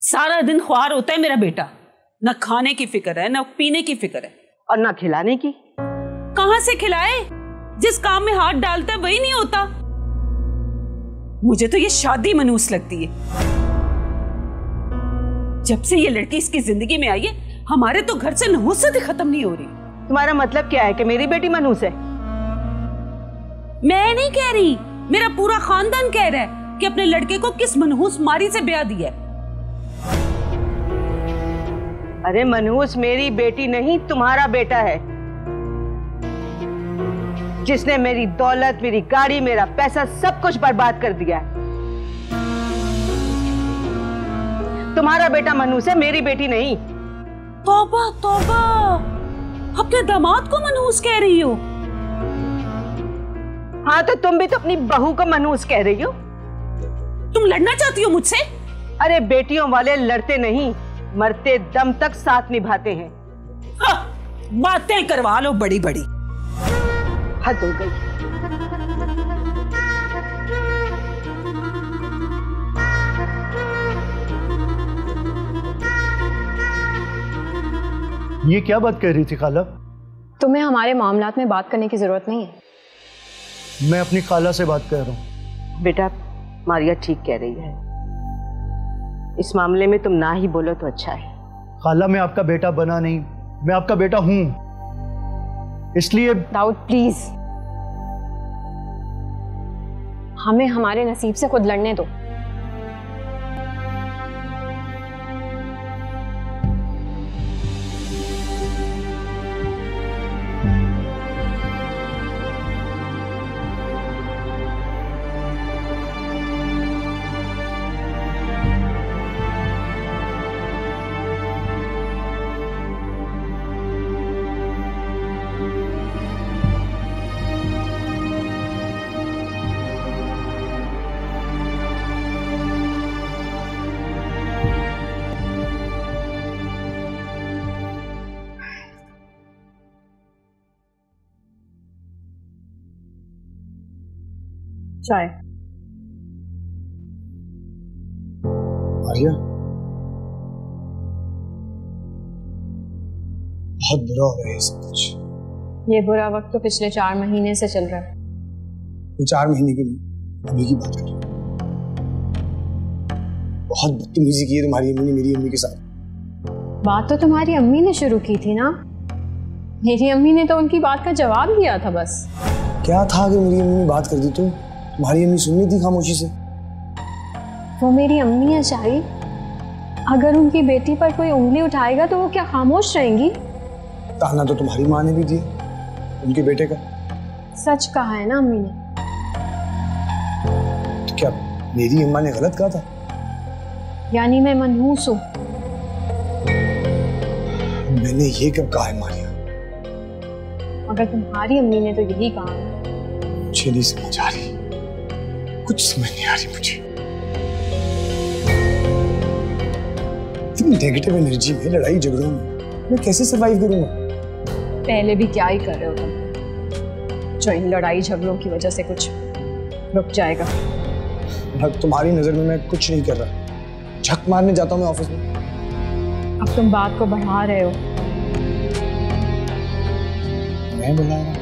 सारा दिन ख्वार होता है मेरा बेटा, न खाने की फिक्र है, न पीने की फिक्र है, और न खिलाने की। कहां से खिलाए? जिस काम में हाथ डालता है वही नहीं होता। मुझे तो ये शादी मनहूस लगती है। जब से ये लड़की इसकी जिंदगी में आई है, हमारे तो घर से नहुसत खत्म नहीं हो रही। तुम्हारा मतलब क्या है कि मेरी बेटी मनहूस है? मैं नहीं कह रही, मेरा पूरा खानदान कह रहा है कि अपने लड़के को किस मनहूस मारी से ब्याह दिया है। अरे मनहूस मेरी बेटी नहीं, तुम्हारा बेटा है, जिसने मेरी दौलत, मेरी गाड़ी, मेरा पैसा सब कुछ बर्बाद कर दिया है। तुम्हारा बेटा मनहूस है, मेरी बेटी नहीं। तौबा तौबा, अपने दामाद को मनहूस कह रही हो? हाँ तो तुम भी तो अपनी बहू को मनहूस कह रही हो। तुम लड़ना चाहती हो मुझसे? अरे बेटियों वाले लड़ते नहीं, मरते दम तक साथ निभाते हैं। बातें करवा लो बड़ी बड़ी, हद हो गई। ये क्या बात कह रही थी खाला? तुम्हें हमारे मामलात में बात करने की जरूरत नहीं है। मैं अपनी खाला से बात कर रहा हूँ। बेटा, मारिया ठीक कह रही है, इस मामले में तुम ना ही बोलो तो अच्छा है। खाला, मैं आपका बेटा बना नहीं, मैं आपका बेटा हूं, इसलिए। दाऊद प्लीज, हमें हमारे नसीब से खुद लड़ने दो। चाय। आर्या, बहुत बुरा हो रहा है सब कुछ। ये बुरा वक्त तो पिछले 4 महीने से चल रहा है। तो 4 महीने की नहीं, अभी की बात कर। बहुत बदतमीजी की है तुम्हारी अम्मी ने मेरी अम्मी के साथ। बात तो तुम्हारी अम्मी ने शुरू की थी ना, मेरी अम्मी ने तो उनकी बात का जवाब दिया था बस। क्या था कि मेरी अम्मी ने बात कर दी तो तुम्हारी अम्मी सुन रही थी खामोशी से? वो मेरी अम्मी है शाही, अगर उनकी बेटी पर कोई उंगली उठाएगा तो वो क्या खामोश रहेंगी? ताना तो तुम्हारी माँ ने भी दिया उनके बेटे का। सच कहा है ना अम्मी ने। तो क्या मेरी अम्मा ने गलत कहा था? यानी मैं मनहूस हूँ? मैंने ये कब कहा है मारिया? अगर तुम्हारी अम्मी ने तो यही कहा। मुझे नहीं समझ आ रही, कुछ समझ नहीं आ रही मुझे। इतनी नेगेटिव एनर्जी में, लड़ाई झगड़ों में मैं कैसे सरवाइव करूंगा? पहले भी क्या ही कर रहे हो तुम, जो इन लड़ाई झगड़ों की वजह से कुछ रुक जाएगा। अब तुम्हारी नजर में मैं कुछ नहीं कर रहा, झक मारने जाता हूँ मैं ऑफिस में। अब तुम बात को बढ़ा रहे हो। मैं बढ़ा रहा हूँ?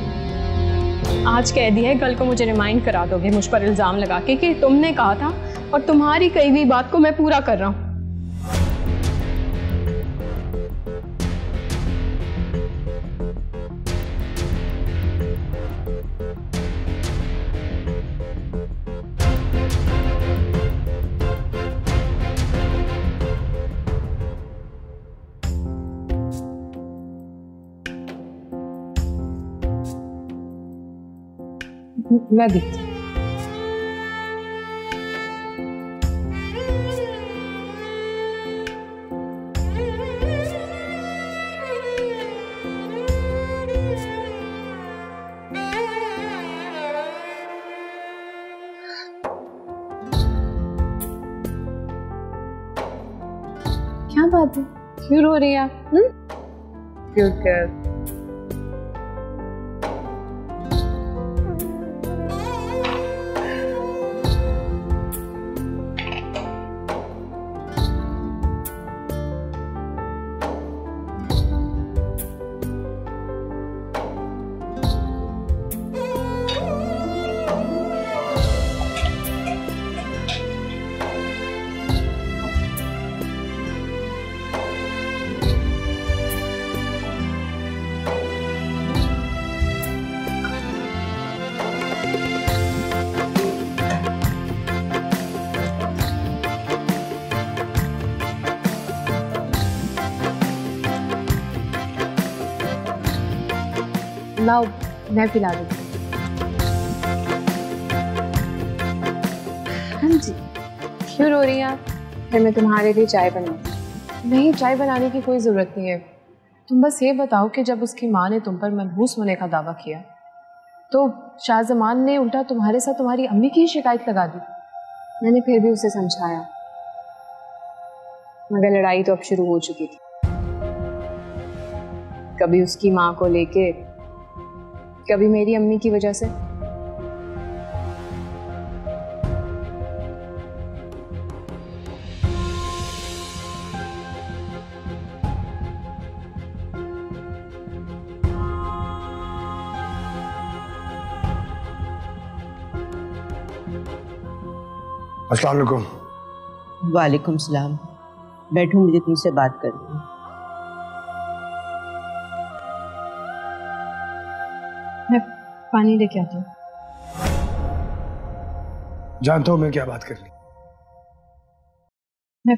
आज कह दिया है, कल को मुझे रिमाइंड करा दोगे मुझ पर इल्जाम लगा के कि तुमने कहा था, और तुम्हारी कही हुई बात को मैं पूरा कर रहा हूँ। मैं भी। क्या बात है, क्यों रो रही है आप? क्यों कर? लाओ मैं पिला दूँ। हाँ जी, क्यों रो रही हैं आप? फिर मैं तुम्हारे लिए चाय बनाऊँ। नहीं, चाय बनाने की कोई ज़रूरत नहीं है। तुम बस ये बताओ कि जब उसकी माँ ने तुम पर मनहूस होने का दावा किया तो शाहजमान ने उल्टा तुम्हारे साथ तुम्हारी अम्मी की ही शिकायत लगा दी। मैंने फिर भी उसे समझाया, मगर लड़ाई तो अब शुरू हो चुकी थी। कभी उसकी माँ को लेके, कभी मेरी अम्मी की वजह से। अस्सलाम वालेकुम। वालेकुम सलाम। बैठो, मुझे तुमसे बात करनी है। मैं पानी लेके आती हूँ। जानता हूँ मैं क्या बात करनी। मैं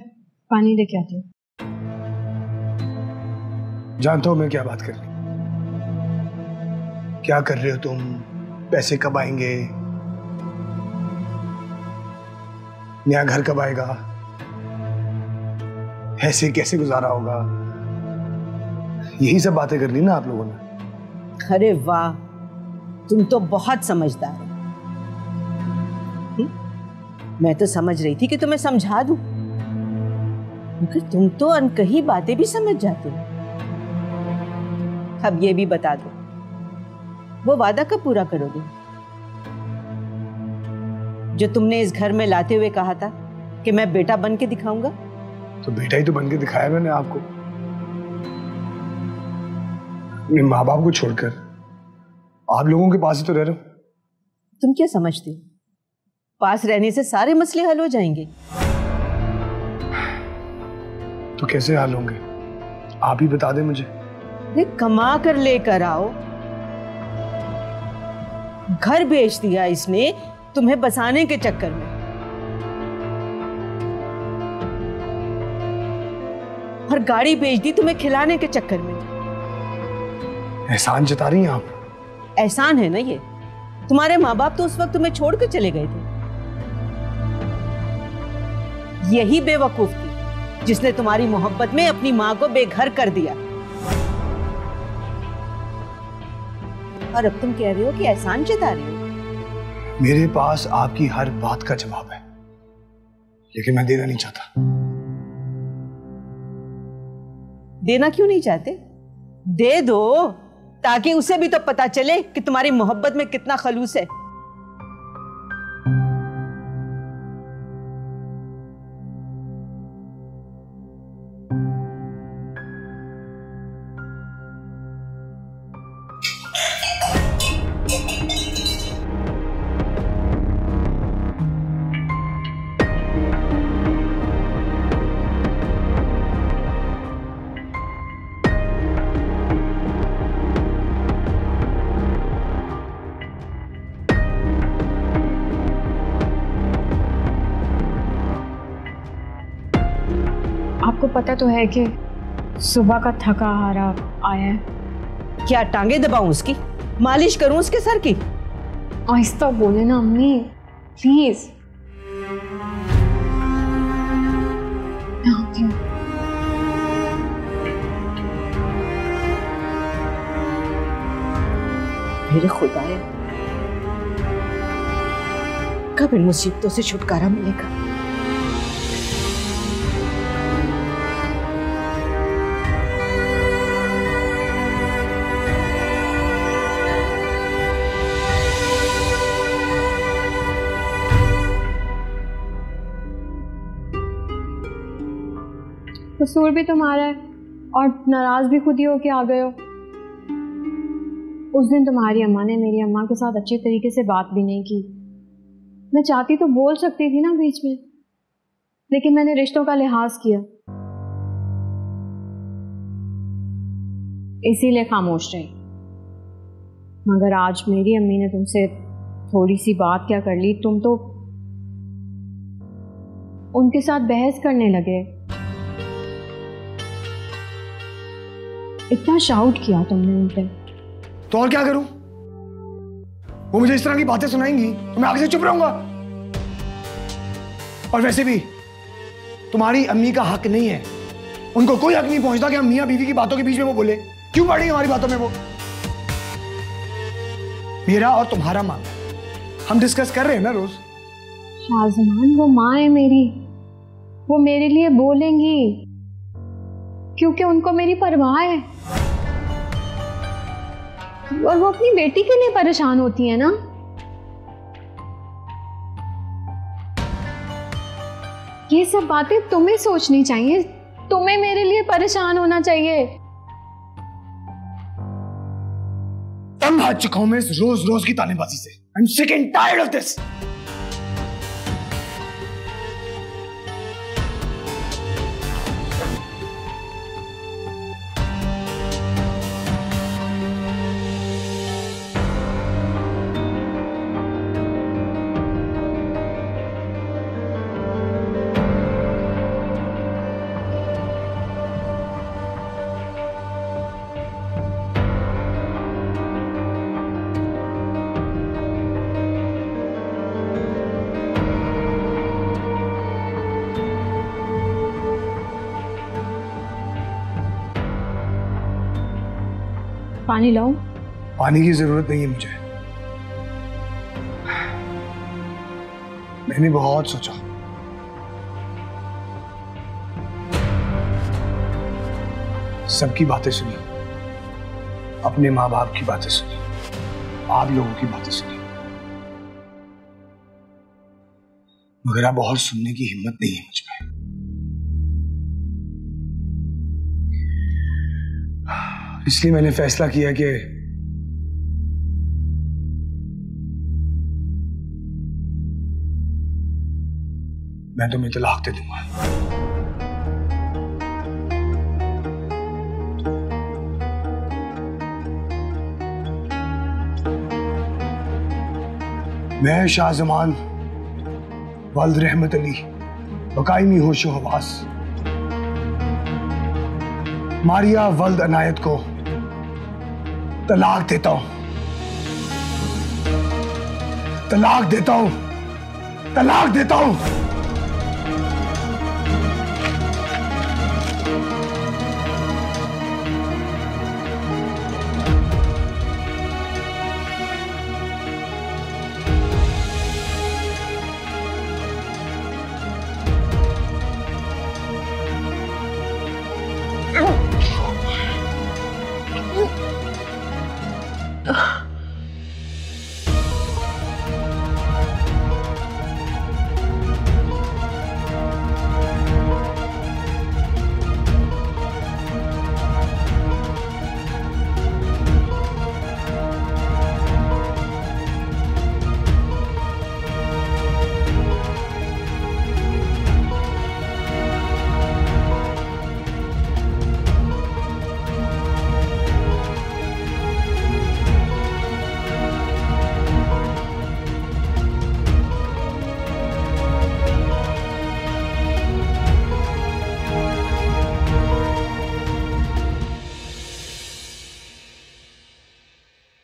पानी लेके आती हूँ। जानता हूँ मैं क्या बात करनी। क्या कर रहे हो तुम? पैसे कब आएंगे? नया घर कब आएगा? ऐसे कैसे गुजारा होगा? यही सब बातें करनी ना आप लोगों ने। अरे वाह, तुम तो बहुत समझदार हो। मैं तो समझ रही थी कि तुम्हें समझा दूं, मगर तुम तो अनकही बातें भी समझ जाते हो। अब ये भी बता दो, वो वादा कब पूरा करोगे जो तुमने इस घर में लाते हुए कहा था कि मैं बेटा बन के दिखाऊंगा? तो बेटा ही तो बन के दिखाया मैंने आपको। अपने माँ बाप को छोड़कर आप लोगों के पास ही तो रह रहा हूं। तुम क्या समझते हो, पास रहने से सारे मसले हल हो जाएंगे? तो कैसे हल होंगे? आप ही बता दें मुझे। अरे कमा कर लेकर आओ। घर बेच दिया इसने तुम्हें बसाने के चक्कर में, और गाड़ी बेच दी तुम्हें खिलाने के चक्कर में। एहसान जता रही हैं आप। एहसान है ना ये? तुम्हारे माँ बाप तो उस वक्त तुम्हें छोड़कर चले गए थे। यही बेवकूफ थी जिसने तुम्हारी मोहब्बत में अपनी माँ को बेघर कर दिया। और अब तुम कह रहे हो कि एहसान जता रही हो। मेरे पास आपकी हर बात का जवाब है, लेकिन मैं देना नहीं चाहता। देना क्यों नहीं चाहते? दे दो, ताकि उसे भी तो पता चले कि तुम्हारी मोहब्बत में कितना खलूस है। आपको पता तो है कि सुबह का थका हारा आया है। क्या टांगे दबाऊं उसकी? मालिश करूं उसके सर की? आहिस्ता बोले ना अम्मी, प्लीज। मैं आती हूँ। मेरे खुदाया, कब इन मुसीबतों से छुटकारा मिलेगा? कसूर भी तुम्हारा है और नाराज भी खुद ही होके आ गए हो। उस दिन तुम्हारी अम्मा ने मेरी अम्मा के साथ अच्छे तरीके से बात भी नहीं की। मैं चाहती तो बोल सकती थी ना बीच में, लेकिन मैंने रिश्तों का लिहाज किया, इसीलिए खामोश रही। मगर आज मेरी अम्मी ने तुमसे थोड़ी सी बात क्या कर ली, तुम तो उनके साथ बहस करने लगे। इतना शाउट किया तुमने उन पे। तो और क्या करूं? वो मुझे इस तरह की बातें सुनाएंगी तो मैं आगे से चुप रहूंगा। और वैसे भी तुम्हारी अम्मी का हक नहीं है, उनको कोई हक नहीं पहुंचता कि हम मियां बीवी की बातों के बीच में वो बोले। क्यों पड़ रही हमारी बातों में वो? मेरा और तुम्हारा मामला हम डिस्कस कर रहे हैं ना रोज। शाहजमान, वो माँ है मेरी, वो मेरे लिए बोलेंगी क्योंकि उनको मेरी परवाह है, और वो अपनी बेटी के लिए परेशान होती है ना। ये सब बातें तुम्हें सोचनी चाहिए, तुम्हें मेरे लिए परेशान होना चाहिए। तंग आ चुका हूं मैं इस रोज रोज की तानेबाजी से। I am sick and tired of this. पानी लाऊं? पानी की जरूरत नहीं है मुझे। मैंने बहुत सोचा, सबकी बातें सुनी, अपने माँ बाप की बातें सुनी, आप लोगों की बातें सुनी, मगर अब और सुनने की हिम्मत नहीं है मुझ में। इसलिए मैंने फैसला किया कि मैं तुम्हें तलाक दे दूंगा। मैं शाहजमान वल्द रहमत अली बकायमी होशो हवास मारिया वल्द अनायत को तलाक देता हूं, तलाक देता हूं, तलाक देता हूं।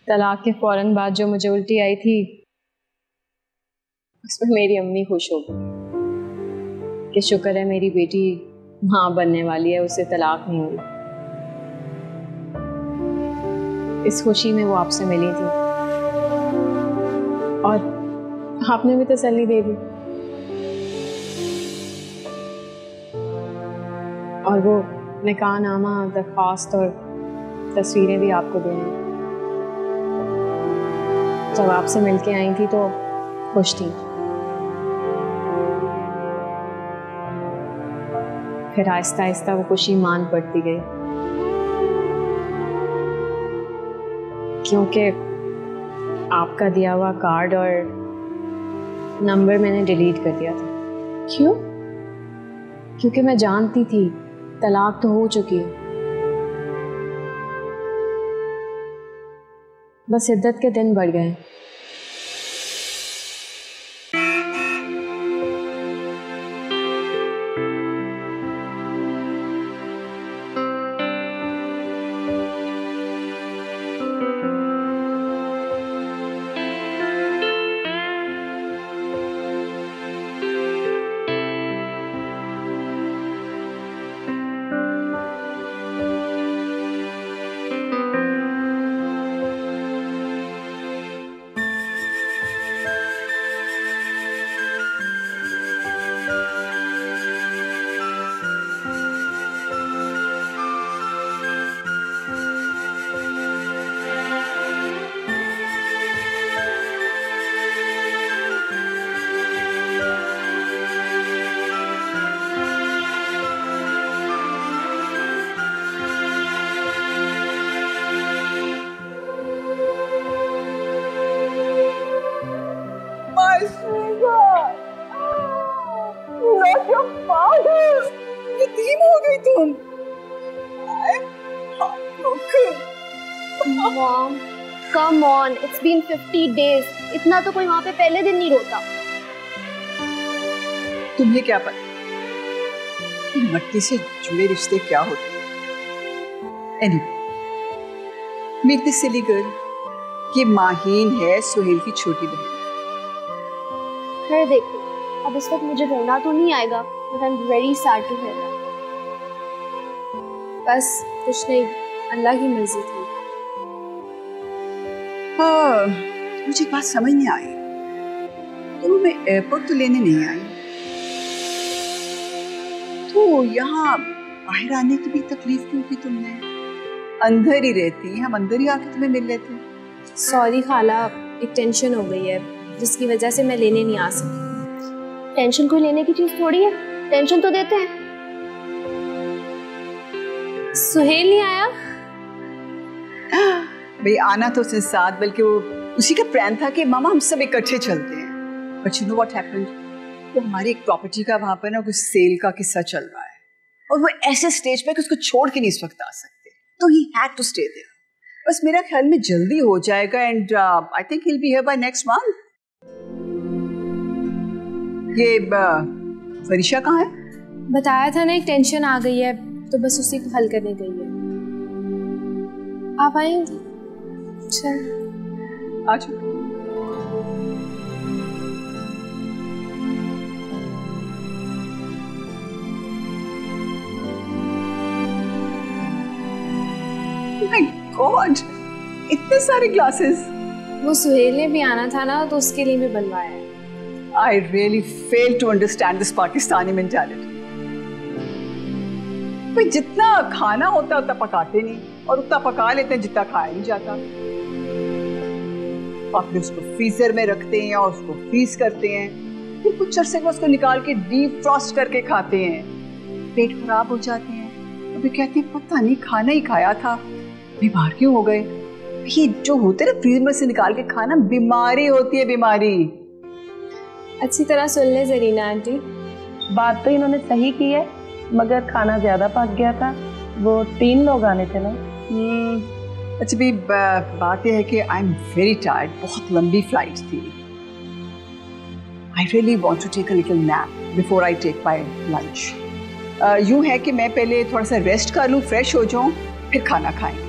तलाक के फौरन बाद जो मुझे उल्टी आई थी, उसमें मेरी अम्मी खुश हो गई कि शुक्र है मेरी बेटी मां बनने वाली है, उसे तलाक नहीं हुई। इस खुशी में वो आपसे मिली थी और आपने भी तसल्ली दे दी, और वो निकाहनामा, दरख्वास्त और तस्वीरें भी आपको देंगी। जब आपसे मिलके आई थी तो खुश थी, फिर आहिस्ता आहिस्ता वो खुशी मान पड़ती गई, क्योंकि आपका दिया हुआ कार्ड और नंबर मैंने डिलीट कर दिया था। क्यों? क्योंकि मैं जानती थी तलाक तो हो चुकी है, बस इद्दत के दिन बढ़ गए। Mom come on, it's been 50 days। इतना तो कोई वहाँ पे पहले दिन नहीं रोता। तुम्हें क्या पता कि मट्टी से जुड़े रिश्ते क्या होते हैं? Anyway, meet this silly girl। ये माहीन है सुहेल की छोटी बहन। फिर देखो, अब इस वक्त मुझे रोना तो नहीं आएगा, but I'm very sad to hear that। बस कुछ नहीं, अल्लाह की मर्जी थी। हाँ, मुझे बात समझ नहीं आई। तुम मैं एयरपोर्ट तो लेने नहीं आई, तो यहाँ बाहर आने की भी तकलीफ क्यों की तुमने? अंदर ही रहती, हम अंदर ही आके तुम्हें मिल लेते। सॉरी खाला, एक टेंशन हो गई है जिसकी वजह से मैं लेने नहीं आ सकी। टेंशन कोई लेने की चीज थोड़ी है, टेंशन तो देते हैं। सुहेल नहीं आया? भाई आना तो उसने साथ, बल्कि वो उसी का प्लान था कि मामा हम सब इकट्ठे चलते हैं। But you know what happened, वो हमारी एक प्रॉपर्टी का वहां पर ना कुछ सेल का किस्सा चल रहा है, और वो ऐसे स्टेज पे कि उसको छोड़ के नहीं इस वक्त आ सकते, तो he had to stay there. बस मेरा ख्याल में जल्दी हो जाएगा, and I think he will be here by next month. ये फरीशा कहाँ है? बताया था ना, एक टेंशन आ गई है, तो बस उसी को हल करने गई है। आप आएंगी? चल आ जाओ। My God, इतने सारे ग्लासेस। वो सुहेल ने भी आना था ना, तो उसके लिए भी बनवाया है। I really fail to understand this Pakistani mentality। भाई जितना खाना होता है उतना पकाते नहीं, और उतना पका लेते हैं जितना खाया नहीं जाता। और फिर उसको फ्रीजर में रखते हैं और उसको फ्रीज करते हैं, फिर कुछ अरसे में उसको निकाल के डीप फ्रॉस्ट करके खाते हैं। पेट खराब हो जाते हैं, अभी कहते हैं पता नहीं खाना ही खाया था, बीमार क्यों हो गए। ये जो होते हैं ना फ्रीजर से निकाल के खाना, बीमारी होती है, बीमारी। अच्छी तरह सुन ले जरीना आंटी। बात तो इन्होंने सही की है, मगर खाना ज्यादा पक गया था, वो 3 लोग आने थे ना। अच्छा भी बात यह है कि आई एम वेरी टायर्ड, बहुत लंबी फ्लाइट थी। I really want to take a little nap before I take my lunch. यूँ है कि मैं पहले थोड़ा सा रेस्ट कर लूँ, फ्रेश हो जाऊँ, फिर खाना खाएंगे।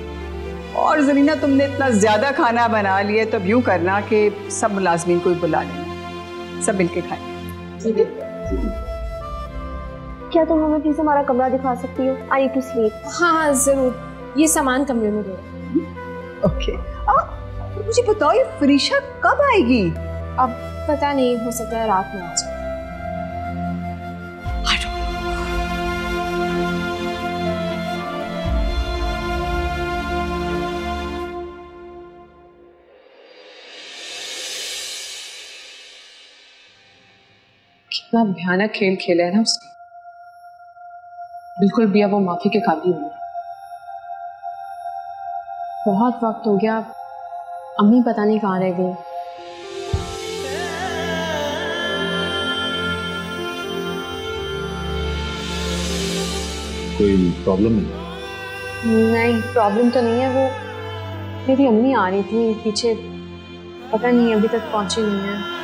और जरीना तुमने इतना ज़्यादा खाना बना लिया, तब यूँ करना कि सब मुलाजमीन को बुला लेना, सब मिलके खाएंगे। क्या तुम हमें प्लीज हमारा कमरा दिखा सकती हो? I need to sleep. हाँ जरूर, ये सामान कमरे में दो। ओके। मुझे बताओ ये फरीशा कब आएगी? अब पता नहीं, हो सकता है रात में आ जाए। कितना भयानक खेल खेला है ना उसने, बिल्कुल भी अब वो माफी के काबिल नहीं। बहुत वक्त हो गया, अम्मी पता नहीं कहाँ रह गई। कोई प्रॉब्लम नहीं, प्रॉब्लम तो नहीं है। वो मेरी अम्मी आ रही थी पीछे, पता नहीं अभी तक पहुंची नहीं है।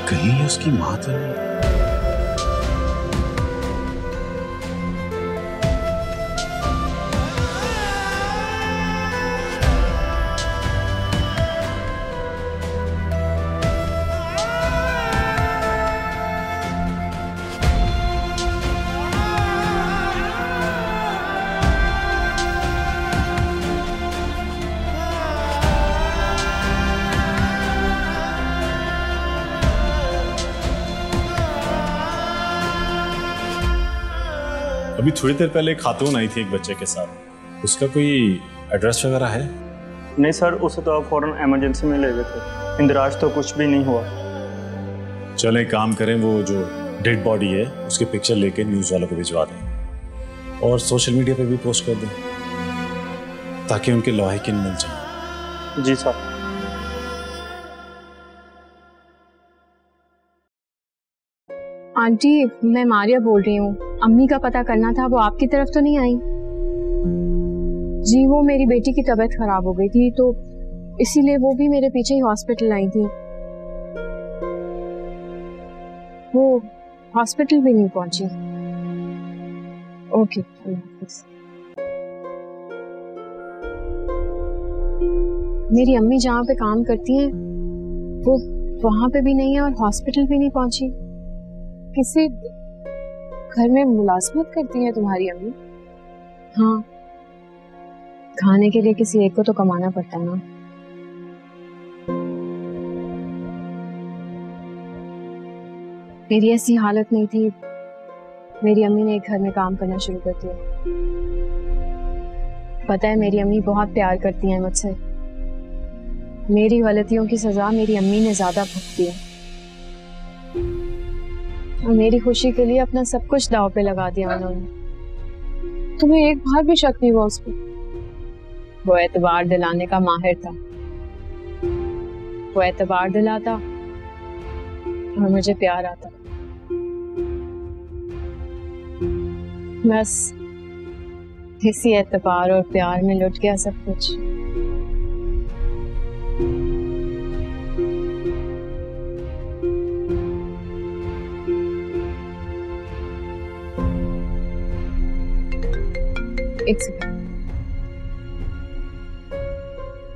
कहीं उसकी माँ तो नहीं? अभी थोड़ी देर पहले एक खातून आई थी एक बच्चे के साथ, उसका कोई एड्रेस वगैरह है? नहीं सर, उसे तो आप फौरन इमरजेंसी में ले गए थे, इंदिराज तो कुछ भी नहीं हुआ। चलें काम करें, वो जो डेड बॉडी है उसकी पिक्चर लेके न्यूज़ वालों को भिजवा दें और सोशल मीडिया पे भी पोस्ट कर दें ताकि उनके लवाहिकीन मिल जाए। जी साहब। आंटी, मैं मारिया बोल रही हूँ। अम्मी का पता करना था, वो आपकी तरफ तो नहीं आई? जी, वो मेरी बेटी की तबीयत खराब हो गई थी, तो इसीलिए वो भी मेरे पीछे ही हॉस्पिटल आई थी। वो हॉस्पिटल भी नहीं पहुंची। ओके, अल्लाह हाफिज़। मेरी अम्मी जहाँ पे काम करती हैं वो वहां पे भी नहीं है और हॉस्पिटल भी नहीं पहुंची। किसी घर में मुलाजमत करती है तुम्हारी अम्मी? हाँ, खाने के लिए किसी एक को तो कमाना पड़ता है ना। मेरी ऐसी हालत नहीं थी, मेरी अम्मी ने एक घर में काम करना शुरू कर दिया। पता है, मेरी अम्मी बहुत प्यार करती हैं मुझसे। मेरी गलतियों की सजा मेरी अम्मी ने ज्यादा भुगती है और मेरी खुशी के लिए अपना सब कुछ दांव पे लगा दिया उन्होंने। तुम्हें एक बार भी शक नहीं हुआ उस पर? वो एतबार दिलाने का माहिर था। वो एतबार दिलाता और मुझे प्यार आता। बस इसी एतबार और प्यार में लुट गया सब कुछ। एक सेकंड।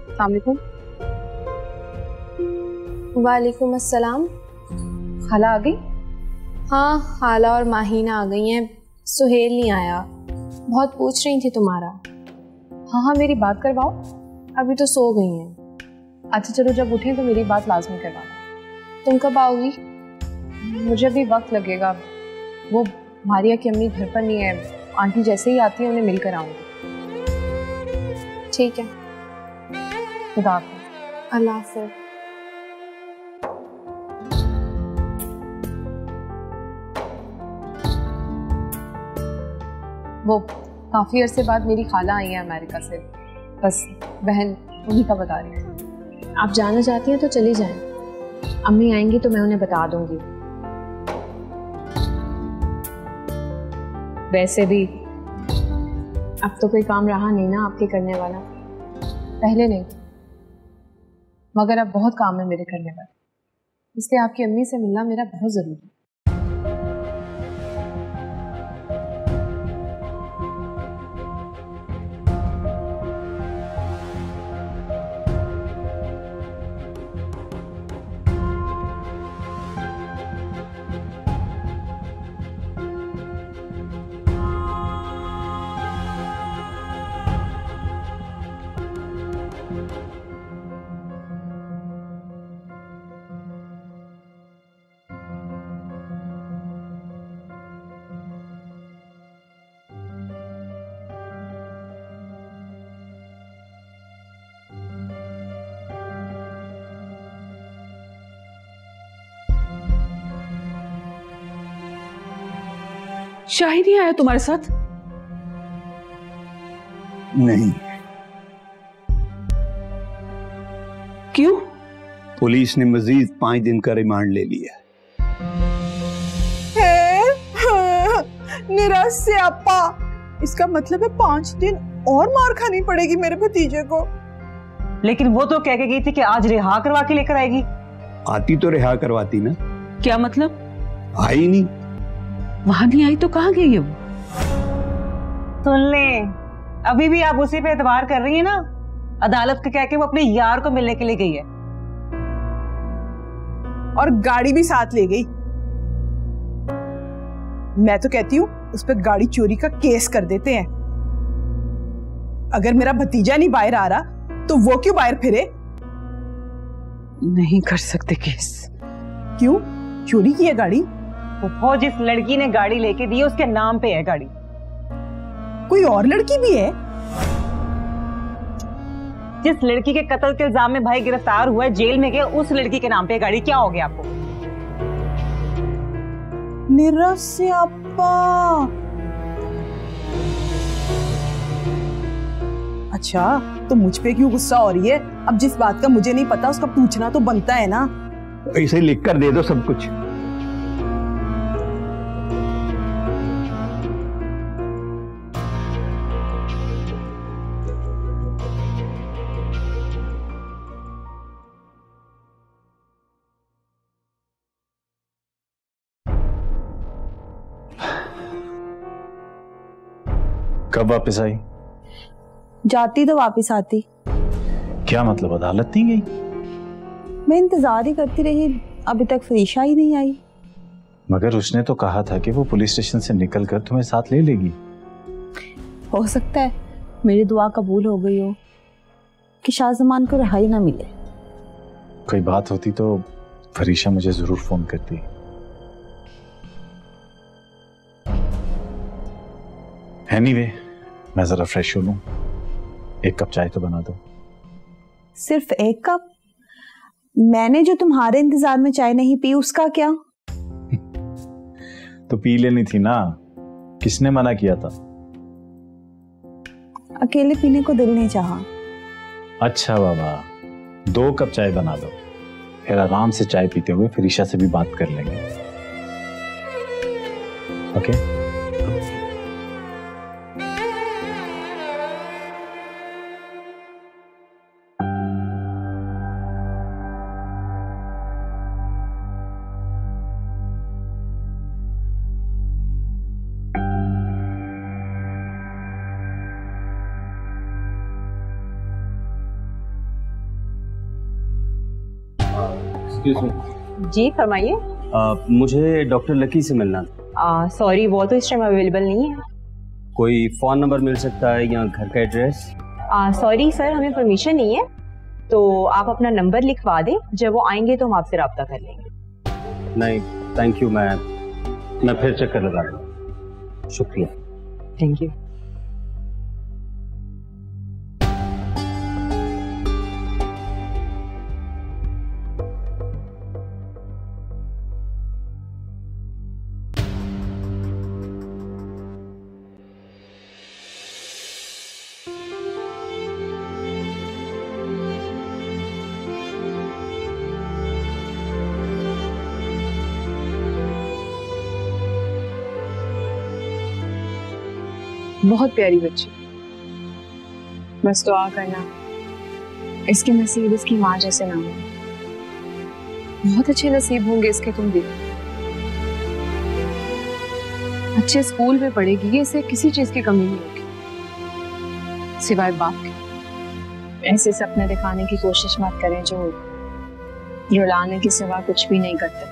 अस्सलामुअलैकुम। वालेकुम अस्सलाम। खाला आ गई? हाँ, खाला और माहीना आ गई हैं। सुहेल नहीं आया, बहुत पूछ रही थी तुम्हारा। हाँ हाँ, मेरी बात करवाओ। अभी तो सो गई हैं। अच्छा चलो, जब उठें तो मेरी बात लाजमी करवाना। तुम कब आओगी? मुझे भी वक्त लगेगा। वो मारिया की अम्मी घर पर नहीं है, आंटी जैसे ही आती है उन्हें मिलकर आऊंगी। ठीक है, खुदा हाफिज़। अल्लाह हाफिज़। वो काफी अरसे बाद मेरी खाला आई है अमेरिका से, बस बहन उन्हीं का बता रही थी। आप जाना चाहती हैं तो चली जाएं, अम्मी आएंगी तो मैं उन्हें बता दूंगी। वैसे भी अब तो कोई काम रहा नहीं ना आपके करने वाला। पहले नहीं, मगर अब बहुत काम है मेरे करने वाला, इसलिए आपकी अम्मी से मिलना मेरा बहुत जरूरी है। शाहिद नहीं आया तुम्हारे साथ? नहीं। क्यों? पुलिस ने मजीद 5 दिन का रिमांड ले लिया। निराश से आपा, इसका मतलब है 5 दिन और मार खानी पड़ेगी मेरे भतीजे को। लेकिन वो तो कह के गई थी कि आज रिहा करवा के लेकर आएगी। आती तो रिहा करवाती ना। क्या मतलब? आई नहीं। वहां नहीं आई तो कहाँ गई है वो? सुन ले, अभी भी आप उसी पे एतबार कर रही है ना। अदालत के कह के वो अपने यार को मिलने के लिए गई है और गाड़ी भी साथ ले गई। मैं तो कहती हूँ उस पर गाड़ी चोरी का केस कर देते हैं। अगर मेरा भतीजा नहीं बाहर आ रहा तो वो क्यों बाहर फिरे? नहीं कर सकते केस। क्यों? चोरी की है गाड़ी? वो जिस लड़की ने गाड़ी लेके दी है उसके नाम पे है गाड़ी। कोई और लड़की भी है? जिस लड़की के कत्ल के इल्जाम में भाई गिरफ्तार हुआ है, जेल में गया, उस लड़की के नाम पे गाड़ी। क्या हो गया आपको? निराश से आपा। अच्छा, तो मुझ पे क्यों गुस्सा हो रही है? अब जिस बात का मुझे नहीं पता उसका पूछना तो बनता है ना। ऐसे लिख कर दे दो सब कुछ। कब वापस आई? जाती तो वापस आती। क्या मतलब, अदालत नहीं गई? मैं इंतजार ही करती रही, अभी तक फरीशा ही नहीं आई। मगर उसने तो कहा था कि वो पुलिस स्टेशन से निकलकर तुम्हें साथ ले लेगी। हो सकता है मेरी दुआ कबूल हो गई हो कि शाहजमान को रिहाई ना मिले। कोई बात होती तो फरीशा मुझे जरूर फोन करती। एनीवे, मैं जरा फ्रेश हो लूं, एक कप चाय तो बना दो। सिर्फ एक कप? मैंने जो तुम्हारे इंतजार में चाय नहीं पी उसका क्या? तो पी लेनी थी ना, किसने मना किया था? अकेले पीने को दिल नहीं चाहा। अच्छा बाबा, 2 कप चाय बना दो, फिर आराम से चाय पीते हुए फरीशा से भी बात कर लेंगे। ओके? जी फरमाइए। मुझे डॉक्टर लकी से मिलना था। सॉरी, वो तो इस टाइम अवेलेबल नहीं है। कोई फ़ोन नंबर मिल सकता है या घर का एड्रेस? सॉरी सर, हमें परमिशन नहीं है, तो आप अपना नंबर लिखवा दें, जब वो आएंगे तो हम आपसे रब्ता कर लेंगे। नहीं थैंक यू, मैं फिर चक्कर लगा दूँगा। शुक्रिया। Thank you. बहुत प्यारी बच्ची, बस दुआ करना इसके नसीब इसकी माँ जैसे ना हो। बहुत अच्छे नसीब होंगे इसके तुम भी। अच्छे स्कूल में पढ़ेगी, इसे किसी चीज की कमी नहीं होगी सिवाय बाप के। ऐसे सपने दिखाने की कोशिश मत करें जो रुलाने के सिवा कुछ भी नहीं करते।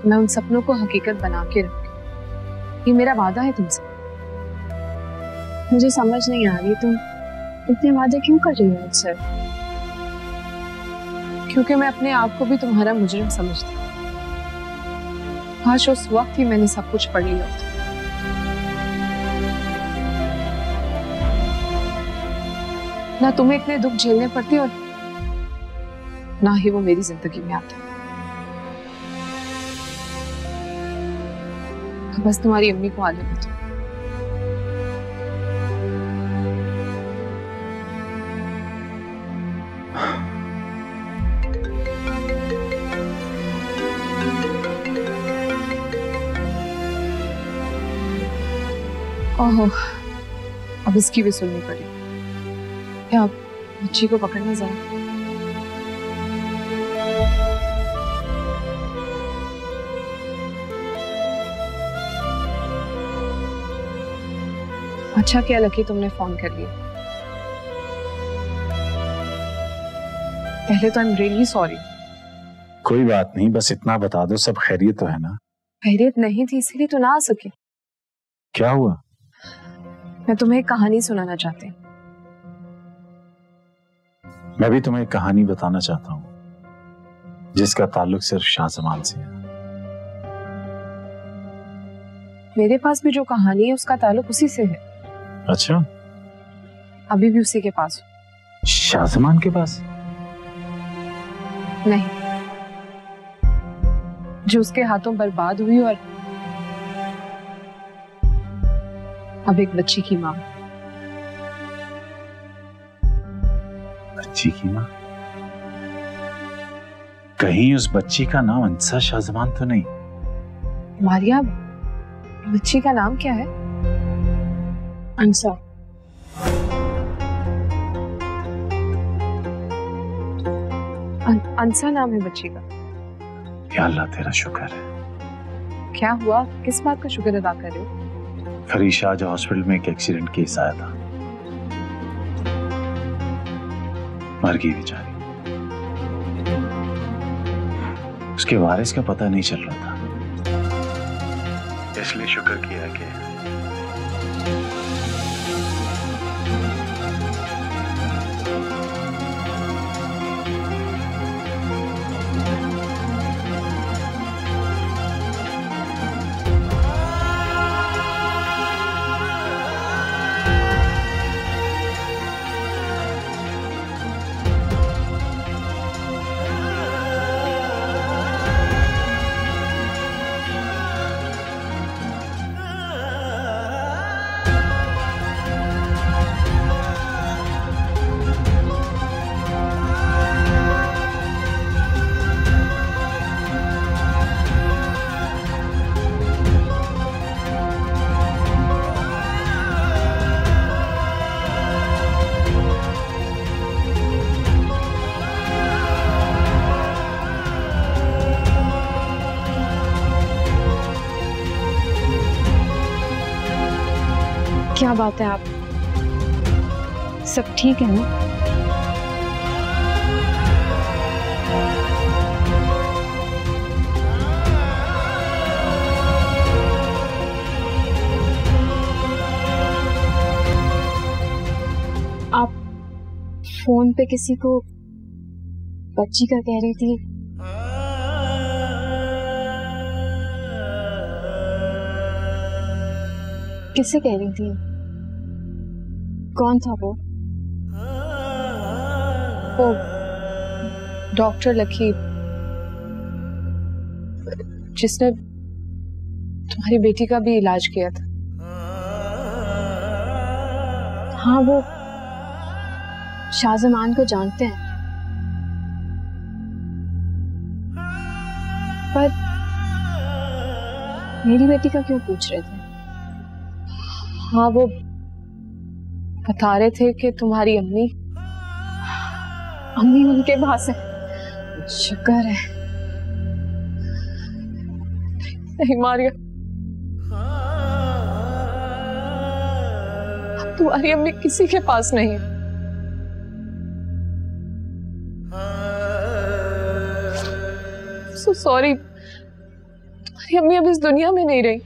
मैं उन सपनों को हकीकत बना के रखूंगी, ये मेरा वादा है तुमसे। मुझे समझ नहीं आ रही तुम इतने वादे क्यों कर रही हो मुझसे? क्योंकि मैं अपने आप को भी तुम्हारा मुजरिम समझती हूँ। काश उस वक्त ही मैंने सब कुछ पढ़ लिया होता। ना तुम्हें इतने दुख झेलने पड़ते और ना ही वो मेरी जिंदगी में आता। तो बस तुम्हारी अम्मी को आने दो। ओहो, अब इसकी भी सुननी पड़ी। क्या बच्ची को पकड़ना जरा। अच्छा क्या लकी तुमने फोन कर लिया। पहले तो आई एम रियली सॉरी। कोई बात नहीं, बस इतना बता दो सब खैरियत तो है ना? खैरियत नहीं थी इसलिए तो ना आ सके। क्या हुआ? मैं तुम्हें एक कहानी सुनाना चाहती हूँ। मैं भी तुम्हें एक कहानी बताना चाहता हूँ जिसका ताल्लुक सिर्फ शाहजमान से है। मेरे पास भी जो कहानी है उसका ताल्लुक उसी से है। अच्छा, अभी भी उसी के पास हूँ। शाहजमान के पास? नहीं, जो उसके हाथों बर्बाद हुई और अब एक बच्ची की माँ। बच्ची की माँ? कहीं उस बच्ची का नाम अंसा शाहजमान तो नहीं? मारिया, बच्ची का नाम क्या है? अंसा। अंसा नाम है बच्ची का। या अल्लाह तेरा शुक्र है। क्या हुआ, किस बात का शुक्र अदा कर रहे हो? फरीशा जो हॉस्पिटल में एक एक्सीडेंट केस आया था, मर गई बेचारी। उसके वारिस का पता नहीं चल रहा था, इसलिए शुक्र किया कि क्या बात है, आप सब ठीक है ना? आप फोन पे किसी को बच्ची का कह रही थी। किससे कह रही थी? कौन था वो? डॉक्टर लकी, जिसने तुम्हारी बेटी का भी इलाज किया था। हाँ, वो शाहजमान को जानते हैं, पर मेरी बेटी का क्यों पूछ रहे थे? हाँ, वो बता रहे थे कि तुम्हारी अम्मी उनके पास है। शुक्र है। नहीं मारिया, अब तुम्हारी अम्मी किसी के पास नहीं है। सो सॉरी, तुम्हारी अम्मी अब इस दुनिया में नहीं रही।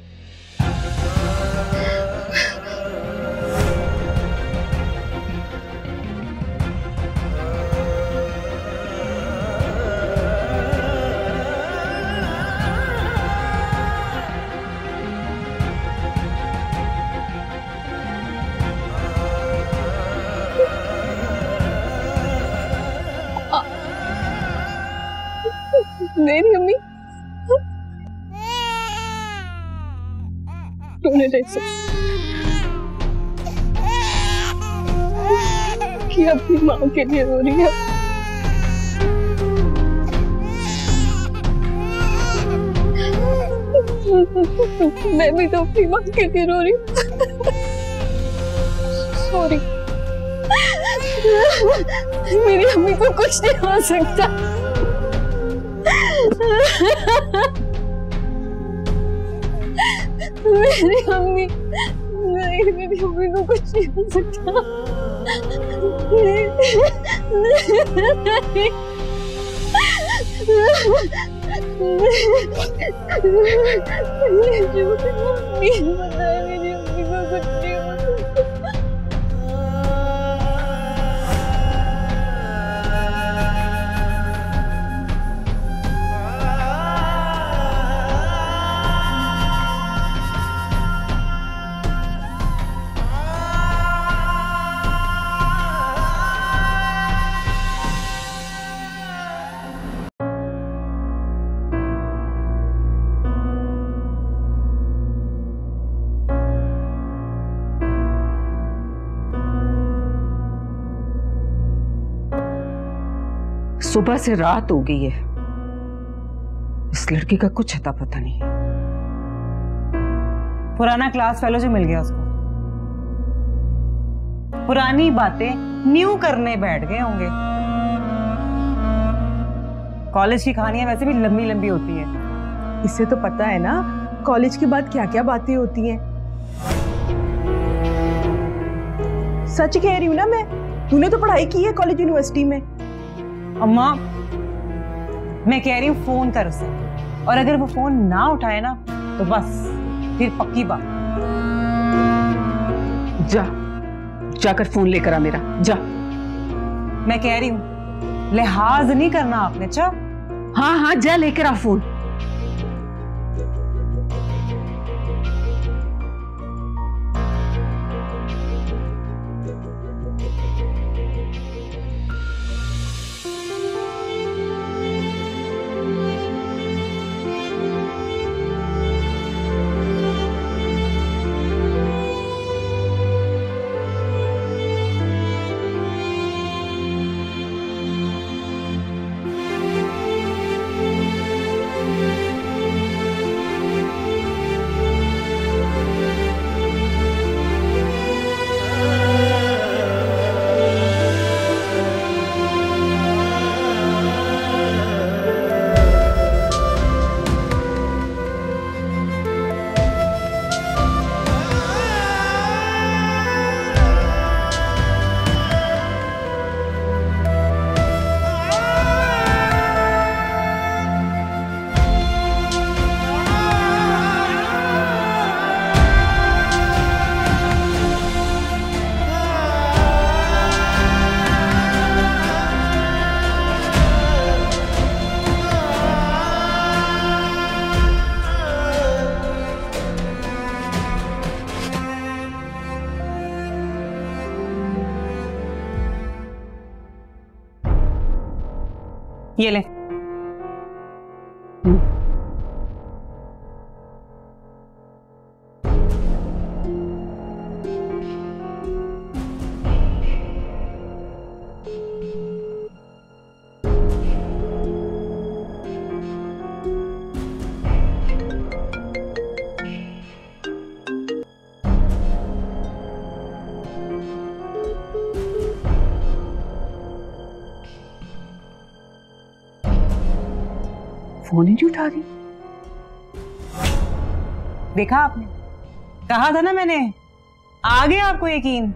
मेरी अम्मी तूने जैसे कि अपनी माँ के लिए रो रही है। मैं भी तो अपनी माँ के लिए रो रही हूँ। सॉरी, मेरी अम्मी को कुछ नहीं हो सकता। मेरी अम्मी नहीं, मेरी अम्मी को कुछ नहीं हो सकता। मेरी अम्मी को कुछ नहीं हो सकता। सुबह से रात हो गई है, इस लड़की का कुछ अता पता नहीं। पुराना क्लास फेलो जो मिल गया उसको, पुरानी बातें न्यू करने बैठ गए होंगे। कॉलेज की कहानियां वैसे भी लंबी लंबी होती हैं। इससे तो पता है ना कॉलेज के बाद क्या क्या बातें होती हैं। सच कह रही हूँ ना मैं, तूने तो पढ़ाई की है कॉलेज यूनिवर्सिटी में। अम्मा मैं कह रही हूँ फोन कर उसे, और अगर वो फोन ना उठाए ना तो बस फिर पक्की बात। जाकर फोन लेकर आ मेरा, जा। मैं कह रही हूँ लिहाज नहीं करना आपने। अच्छा हाँ हाँ जा लेकर आ फोन। ये ले। फोन ही नहीं उठा रही। देखा आपने, कहा था ना मैंने, आ गया आपको यकीन।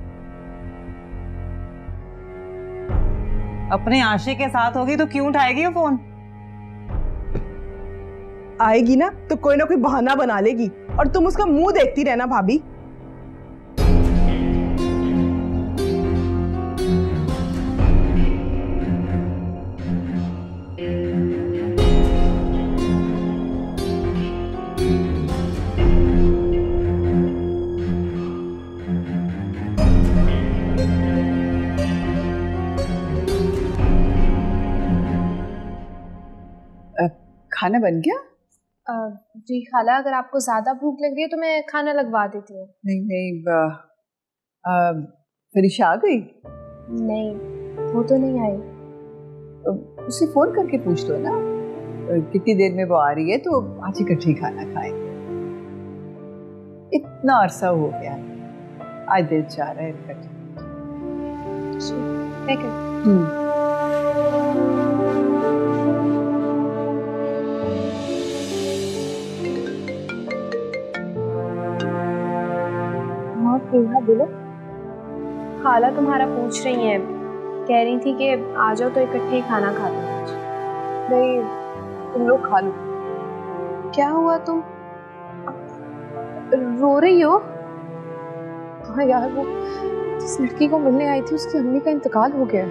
अपने आशिक के साथ होगी तो क्यों उठाएगी वो फोन? आएगी ना तो कोई ना कोई बहाना बना लेगी और तुम उसका मुंह देखती रहना भाभी। खाना बन गया? जी खाला, अगर आपको ज्यादा भूख लग रही है तो मैं खाना लगवा देती हूँ। नहीं नहीं, फरीशा आ गई? नहीं, वो तो नहीं आई। उसे फोन करके पूछ दो ना कितनी देर में वो आ रही है, तो आज इकट्ठे खाना खाएं। इतना अरसा हो गया, आज दिल चाह रहा है इकट्ठे। बोलो। खाला तुम्हारा पूछ रही हैं, कह रही थी कि आ जाओ तो इकट्ठे ही खाना खाते हैं। नहीं, तुम लोग खा लो। क्या हुआ, तुम रो रही हो? हाँ यार, वो जिस लड़की को मिलने आई थी उसकी अम्मी का इंतकाल हो गया।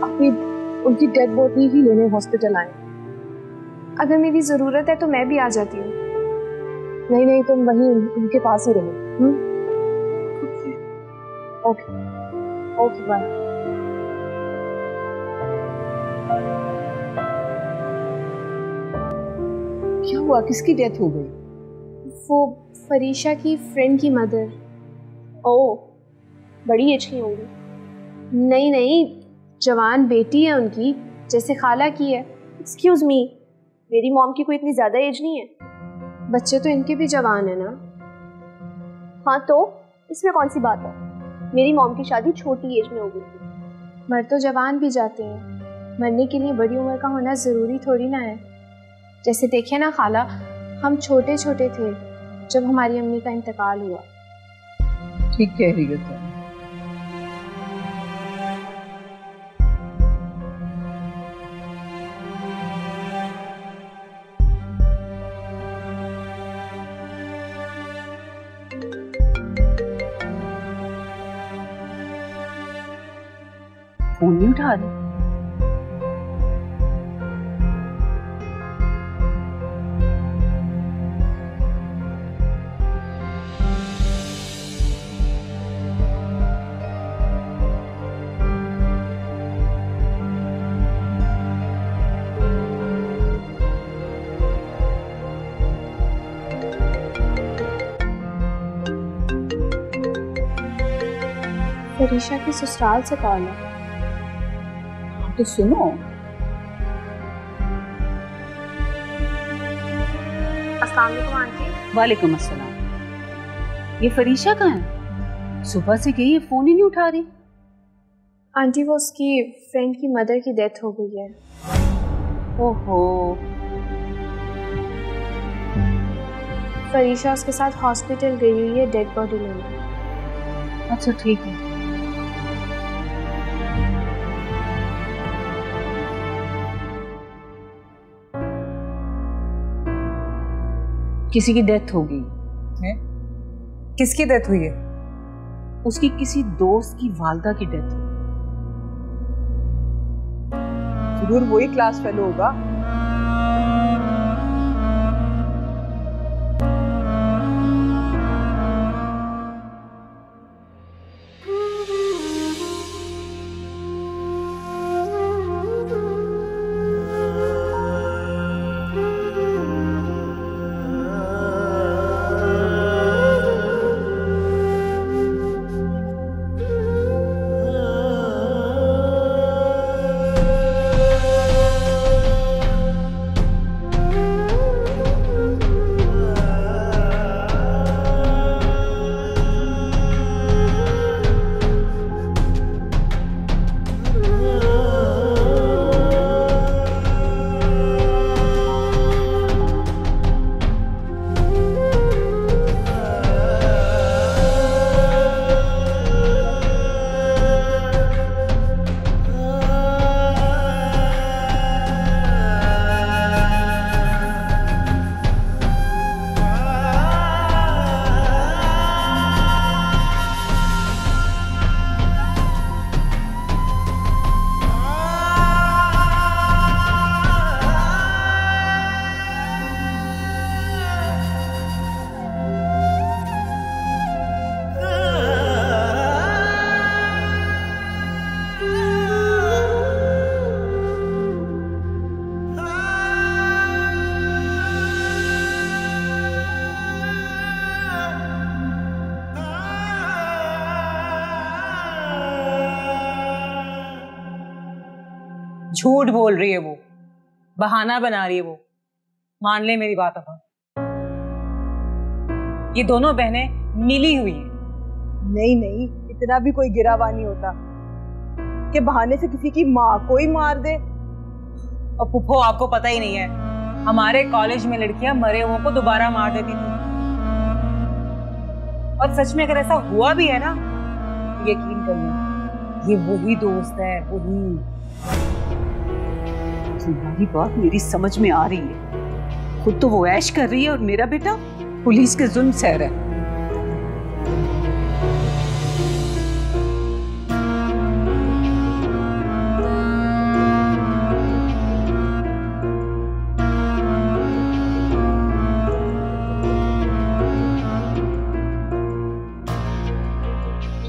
अभी उनकी डेड बॉडी ही लेने हॉस्पिटल आए। अगर मेरी जरूरत है तो मैं भी आ जाती हूँ। नहीं नहीं, तुम वहीं उनके पास ही रहो। Okay okay, bye. क्या हुआ, किसकी डेथ हो गई? वो फरीशा की फ्रेंड की मदर। ओह, बड़ी एज की होंगी। नहीं नहीं, जवान बेटी है उनकी, जैसे खाला की है। एक्सक्यूज मी, मेरी मॉम की कोई इतनी ज्यादा एज नहीं है। बच्चे तो इनके भी जवान है ना। हाँ तो इसमें कौन सी बात है? मेरी मॉम की शादी छोटी एज में हो गई थी। मर तो जवान भी जाते हैं, मरने के लिए बड़ी उम्र का होना जरूरी थोड़ी ना है। जैसे देखिए ना खाला, हम छोटे छोटे थे जब हमारी अम्मी का इंतकाल हुआ। ठीक कह रही हो तुम। फोन नहीं उठा रही। फरीशा की ससुराल से कॉल है। तो सुनो। अस्सलाम वालेकुम आंटी। वालेकुम अस्सलाम। ये फरीशा कहाँ है? सुबह से गई है, फोन ही नहीं उठा रही। आंटी वो उसकी फ्रेंड की मदर की डेथ हो गई है। ओहो। फरीशा उसके साथ हॉस्पिटल गई हुई है डेड बॉडी लेने। अच्छा ठीक है। किसी की डेथ हो गई है। किसकी डेथ हुई है? उसकी किसी दोस्त की वालदा की डेथ हुई। जरूर वही क्लास फेलो होगा। झूठ बोल रही है वो, बहाना बना रही है वो। मान ले मेरी बात अब। ये दोनों बहनें मिली हुई हैं। नहीं नहीं, इतना भी कोई गिरावा नहीं होता कि बहाने से किसी की माँ को ही मार दे। और पुप्पो आपको पता ही नहीं है, हमारे कॉलेज में लड़कियां मरे हुओं को दोबारा मार देती थी। और सच में अगर ऐसा हुआ भी है ना, यकीन करना ये वही दोस्त है, वही। तुम्हारी बात मेरी समझ में आ रही है। खुद तो वो ऐश कर रही है और मेरा बेटा पुलिस के जुल्म सह रहा है।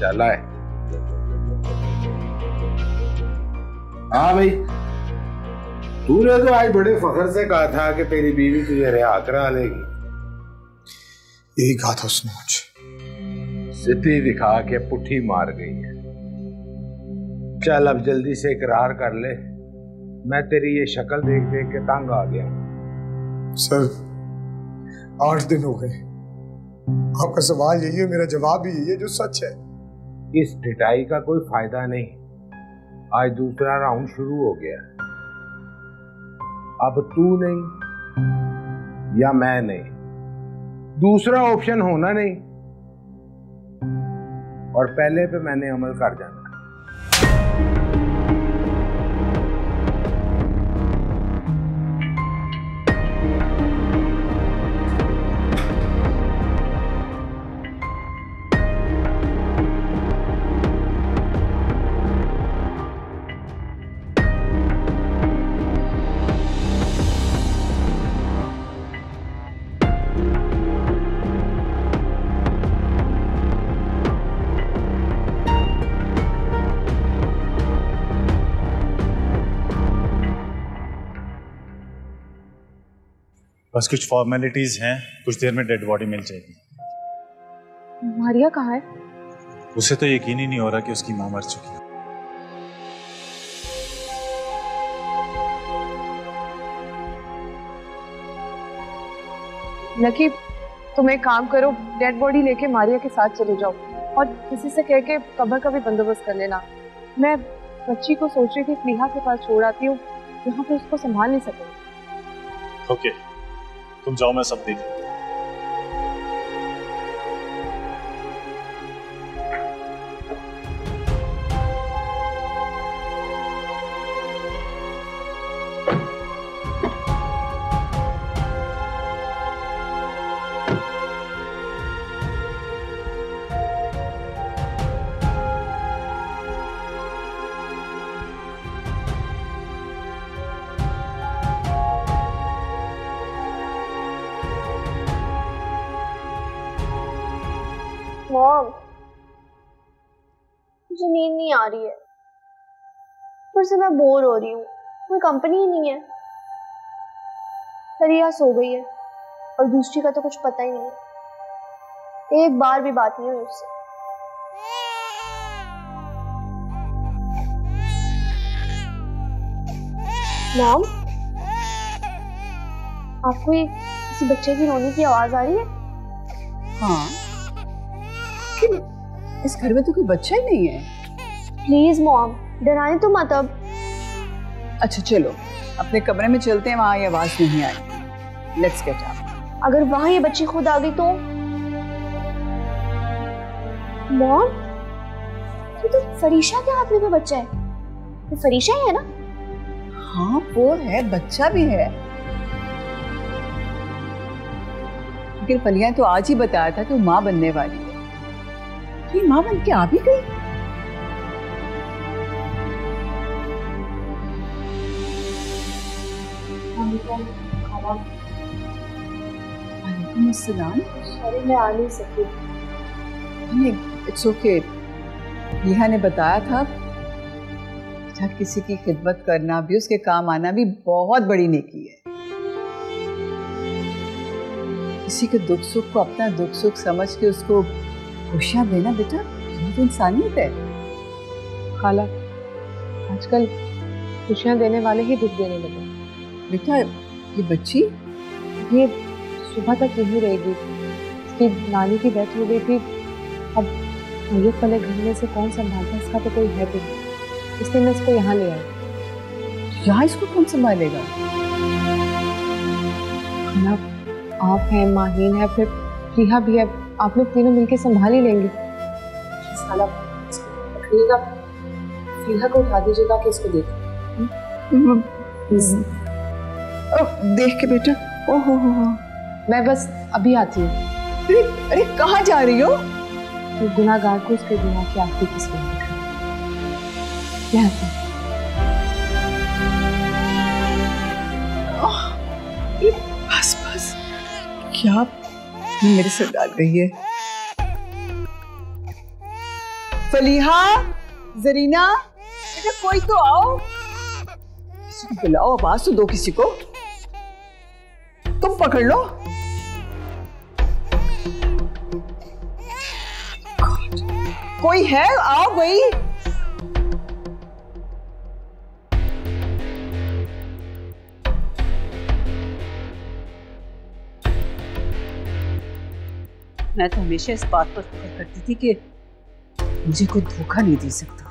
चला है। हाँ भाई, तूने तो आज बड़े फखर से कहा था कि तेरी बीवी तुझे रिहा करा लेगी। यही कहा था उसने मुझे। सिद्धि दिखा के पुट्ठी मार गई है। चल अब जल्दी से इकरार कर ले। मैं तेरी ये शक्ल देख देख के तंग आ गया। सर 8 दिन हो गए। आपका सवाल यही है, मेरा जवाब भी यही है जो सच है। इस ढिठाई का कोई फायदा नहीं। आज दूसरा राउंड शुरू हो गया। अब तू नहीं या मैं नहीं, दूसरा ऑप्शन होना नहीं, और पहले पे मैंने अमल कर जाना। बस कुछ फॉर्मेलिटीज हैं, कुछ देर में डेड बॉडी मिल जाएगी। मारिया कहाँ है? उसे तो यकीन ही नहीं हो रहा कि उसकी मां मर चुकी है। लकी, तुम एक काम करो, डेड बॉडी लेके मारिया के साथ चले जाओ और किसी से कह के कब्र का भी बंदोबस्त कर लेना। मैं बच्ची को सोच रही थी फलीहा के पास छोड़ आती हूँ, यहाँ पे उसको संभाल नहीं सकेंगे। ओके, तुम जाओ, मैं सब देख लूं। मॉम, मुझे नींद नहीं आ रही है, फिर से मैं बोर हो रही हूँ, कोई कंपनी ही नहीं है। फरिया सो गई है और दूसरी का तो कुछ पता ही नहीं है, एक बार भी बात नहीं हुई उससे। मॉम, आपको ये किसी बच्चे की रोने की आवाज आ रही है? हाँ, इस घर में तो कोई बच्चा ही नहीं है। प्लीज मॉम, डराएं तो मत अब। अच्छा चलो, अपने कमरे में चलते हैं, वहां ये आवाज नहीं आई। Let's get up. अगर वहां ये बच्ची खुद आ गई तो? मॉम, ये तो फरीशा के हाथ में भी बच्चा है। ये फरीशा ही है ना? हाँ वो है, बच्चा भी है। लेकिन फलिया तो आज ही बताया था कि वो माँ बनने वाली है। ये माँ बन के आ भी गई। वालेकुम अस्सलाम। सॉरी, मैं आ नहीं सकी। नहीं, इट्स ओके। नेहा ने बताया था किसी की खिदमत करना भी, उसके काम आना भी बहुत बड़ी नेकी है। किसी के दुख सुख को अपना दुख सुख समझ के उसको खुशियां देना बेटा, ये तो इंसानियत है। खाला, आजकल खुशियां देने वाले ही दुख देने लगे। बेटा ये बच्ची ये सुबह तक यहीं रहेगी। इसकी नानी की डेथ हो गई थी, अब मैयत वाले घर में से कौन संभालता, इसका तो कोई है भी नहीं, इसलिए मैं इसको यहाँ ले आई। यहाँ इसको कौन संभालेगा? आप हैं, माहीन है, फिर रिहा भी है, आप लोग तीनों मिलके संभाल ही लेंगे। साला रखिएगा, रिहा को उठा दीजिएगा कि इसको देख। देख के बेटा। ओहो हो, मैं बस अभी आती हूँ। अरे अरे कहाँ जा रही हो? तो गुनाहगार को उसके गुनाह की आखिरी तस्वीर दिखाई। मैं आती हूँ। बस बस, क्या मेरे सर डाल गई है। फलीहा, जरीना, बेटा कोई तो आओ, किसी को बुलाओ, आवाज तो दो किसी को। तुम पकड़ लो। कोई है? आओ भाई। मैं तो हमेशा इस बात पर फिक्र करती थी कि मुझे कोई धोखा नहीं दे सकता,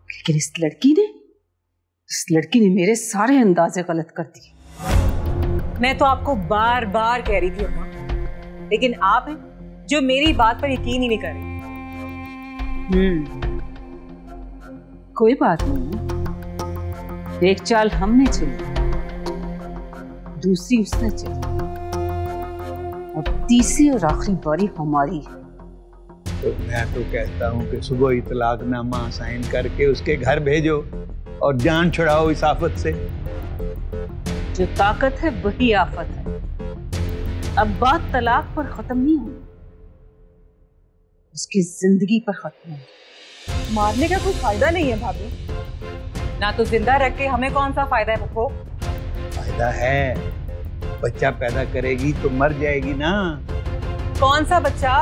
लेकिन इस लड़की ने मेरे सारे अंदाजे गलत कर दिए। मैं तो आपको बार बार कह रही थी अम्मा लेकिन आप हैं जो मेरी बात पर यकीन ही नहीं कर रहे। कोई बात नहीं, एक चाल हमने चली, दूसरी उसने चली, और तीसरी और आखिरी बारी हमारी है। तो मैं तो कहता हूँ कि सुबह ही तलाकनामा साइन करके उसके घर भेजो और जान छुड़ाओ इस आफत से। जो ताकत है वही आफत है। अब बात तलाक पर खत्म नहीं हुई, उसकी जिंदगी पर खत्म है। मारने का कोई फायदा नहीं है भाभी। ना तो जिंदा रख के हमें कौन सा फायदा है पप्पो? फायदा है, बच्चा पैदा करेगी तो मर जाएगी ना। कौन सा बच्चा?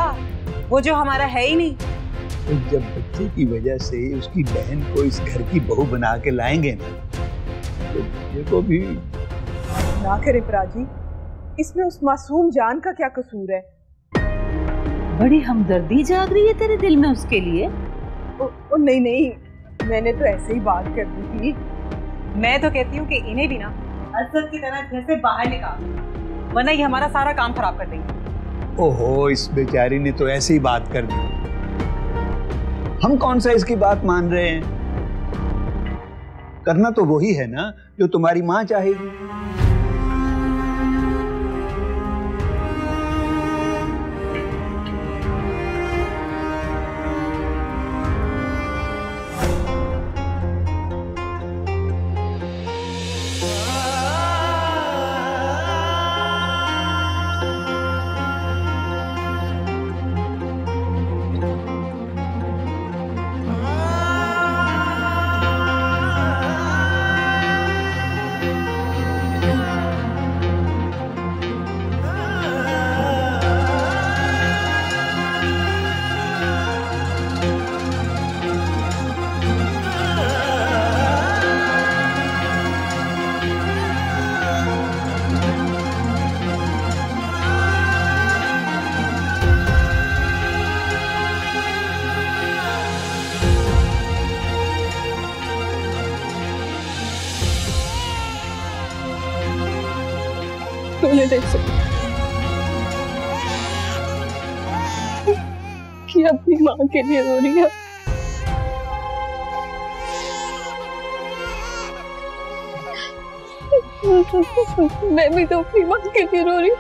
वो जो हमारा है ही नहीं। तो जब बच्चे की वजह से उसकी बहन को इस घर की बहू बना के लाएंगे ना, तो बच्चे को भी ना करे प्राजी, इसमें उस मासूम जान का क्या कसूर है? बड़ी हमदर्दी जाग रही है तेरे दिल में उसके लिए। ओ नहीं नहीं, मैंने तो ऐसे ही बात कर दी थी। मैं तो कहती हूँ कि इन्हें भी ना असद की तरह घर से बाहर निकाल, वरना ये हमारा सारा काम खराब कर देंगे। ओहो, इस बेचारी ने तो ऐसी ही बात कर दी। हम कौन सा इसकी बात मान रहे हैं? करना तो वही है ना जो तुम्हारी माँ चाहेगी। कि अपनी माँ के लिए रो रही है। मैं भी तो अपनी माँ के लिए रो रही हूँ।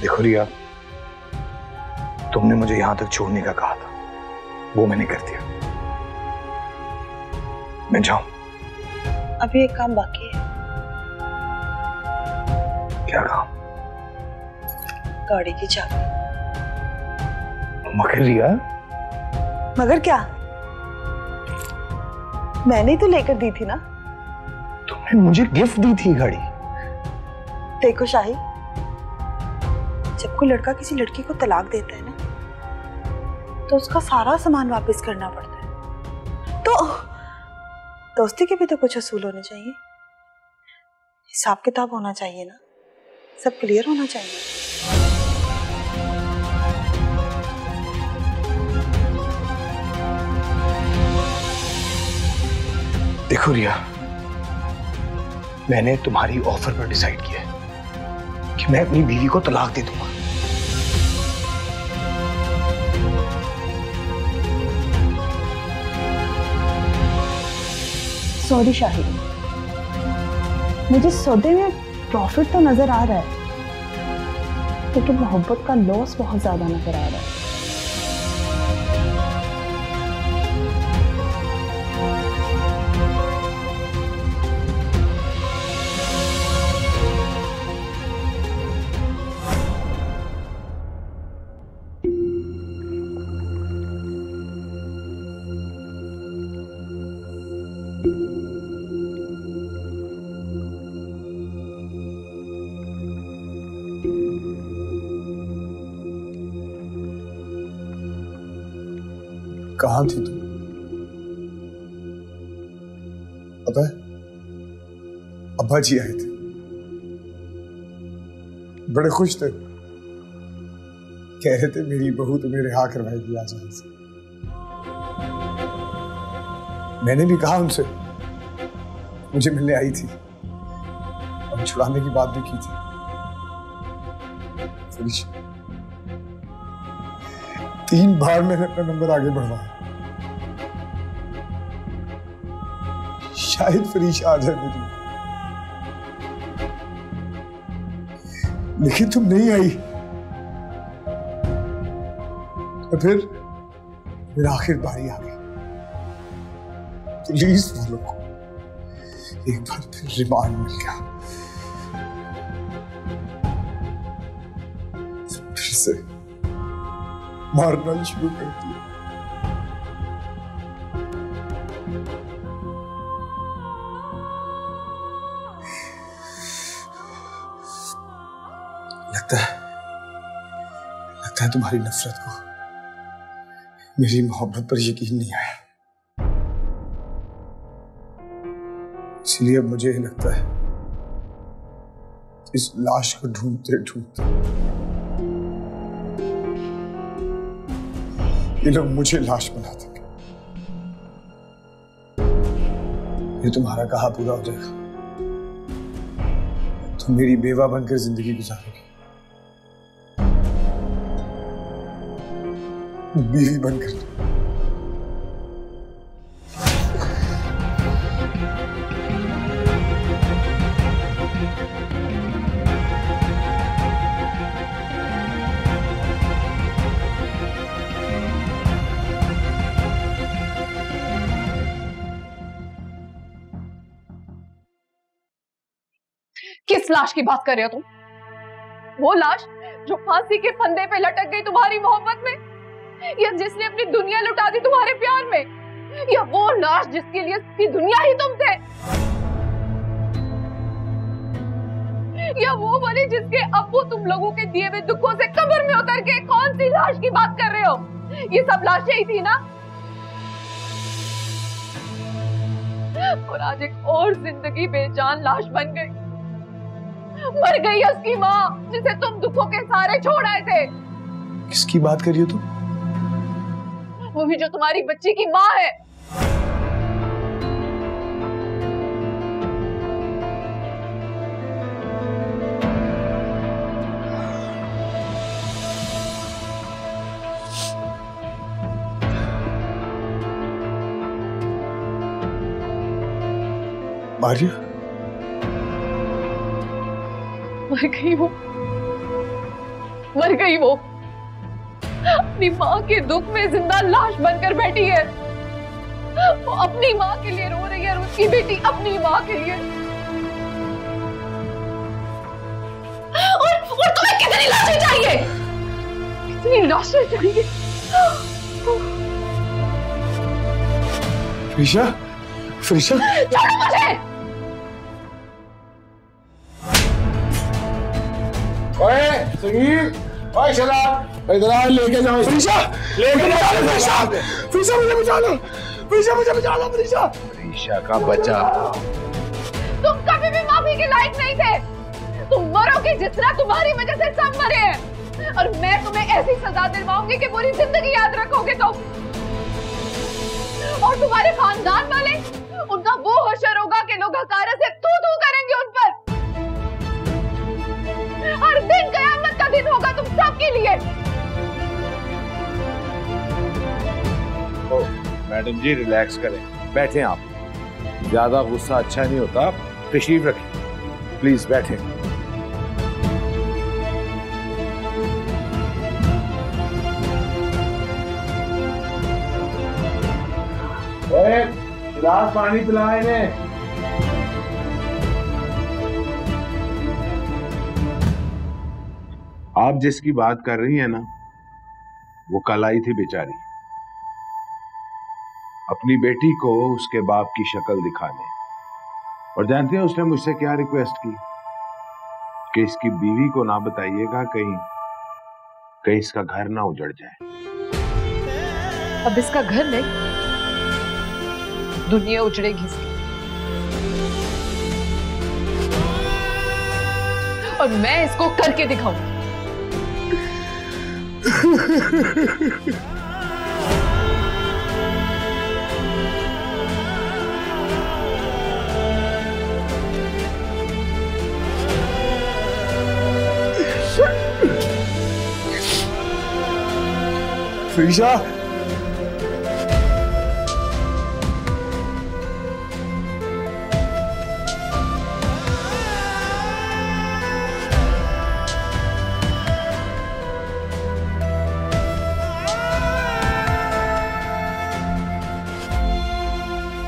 देखो रिया, तुमने मुझे यहां तक छोड़ने का कहा था, वो मैंने कर दिया। मैं जाऊं? अभी एक काम बाकी है। क्या काम? गाड़ी की चाबी। मगर रिया। मगर क्या? मैंने तो लेकर दी थी ना। तुमने मुझे गिफ्ट दी थी गाड़ी। देखो शाही, जब कोई लड़का किसी लड़की को तलाक देता है ना, तो उसका सारा सामान वापस करना पड़ता है। तो दोस्ती के भी तो कुछ असूल होने चाहिए, हिसाब किताब होना चाहिए ना, सब क्लियर होना चाहिए। देखो रिया, मैंने तुम्हारी ऑफर पर डिसाइड किया है कि मैं अपनी बीवी को तलाक दे दूंगा। सॉरी शाहिद, मुझे सौदे में प्रॉफिट तो नजर आ रहा है, लेकिन मोहब्बत का लॉस बहुत ज्यादा नजर आ रहा है। कहाँ थी तुम? अबे, अब्बा जी आए थे, बड़े खुश थे, कह रहे थे मेरी बहू तुम्हें रिहा करवाएगी आज से। मैंने भी कहा उनसे, मुझे मिलने आई थी और छुड़ाने की बात भी की थी। फरीशा, 3 बार मैंने अपना नंबर आगे बढ़वाया, शायद फरीशा आ जाए मेरी, लेकिन तुम नहीं आई। तो फिर आखिर बारी आ गई। प्लीज बोलो को एक बार फिर रिमांड मिल गया, फिर से मारना शुरू कर दिया। लगता है तुम्हारी नफरत को मेरी मोहब्बत पर यकीन नहीं आया, इसलिए अब मुझे लगता है इस लाश को ढूंढते ढूंढते ये लोग मुझे लाश बना देंगे। ये तुम्हारा कहा पूरा हो जाएगा, तुम मेरी बेवा बनकर जिंदगी गुजारोगी, बीवी बनकर। किस लाश की बात कर रहे हो तुम? वो लाश जो फांसी के फंदे पे लटक गई तुम्हारी मोहब्बत में, या जिसने अपनी दुनिया लुटा दी तुम्हारे प्यार में, या वो लाश जिसके लिए उसकी दुनिया ही तुम थे, या वो वाली जिसके अब्बू तुम लोगों के दिए हुए दुखों से कब्र में उतर के? कौन सी लाश की बात कर रहे हो? ये सब लाशें ही थी ना? और आज एक और जिंदगी बेजान लाश बन गई। मर गई है उसकी माँ, जिसे तुम दुखों के सहारे छोड़ आए थे। किसकी बात कर रही हो तुम? वो भी जो तुम्हारी बच्ची की माँ है। मारिया, मर गई वो, मर गई वो। अपनी माँ के दुख में जिंदा लाश बनकर बैठी है। वो अपनी माँ के लिए रो रही है और उसकी बेटी अपनी माँ के लिए। और तुम्हें कितनी लाशें चाहिए? कितनी लाशें चाहिए? फरीशा, फरीशा, छोड़ो मुझे। ओए संगीत, ओए शराब, इधर आओ, लेके जाओ। फरीशा, लेके जाओ। फरीशा, फरीशा मुझे बचा लो, फरीशा मुझे बचा लो, फरीशा। फरीशा का बच्चा। तुम कभी भी माफी के लायक नहीं थे। तुम मरोगे जिस तरह तुम्हारी वजह से सब मरे हैं, और मैं तुम्हें ऐसी सजा दिलवाऊंगी कि पूरी जिंदगी याद रखोगे तुम। और तुम्हारे खानदान वाले, उनका वो हशर होगा कि लोग हकारा से तू तू करेंगे उन पर। हर दिन कयामत का दिन होगा तुम सबके लिए। मैडम जी रिलैक्स करें, बैठे आप। ज्यादा गुस्सा अच्छा नहीं होता, तशरीफ रखें, प्लीज बैठें। गिलास पानी पिलाए ने। आप जिसकी बात कर रही हैं ना, वो कल आई थी बेचारी, अपनी बेटी को उसके बाप की शक्ल दिखाने। और जानते हैं उसने मुझसे क्या रिक्वेस्ट की? कि इसकी बीवी को ना बताइएगा, कहीं इसका घर ना उजड़ जाए। अब इसका घर नहीं, दुनिया उजड़ेगी इसकी। और मैं इसको करके दिखाऊंगी। फरीशा,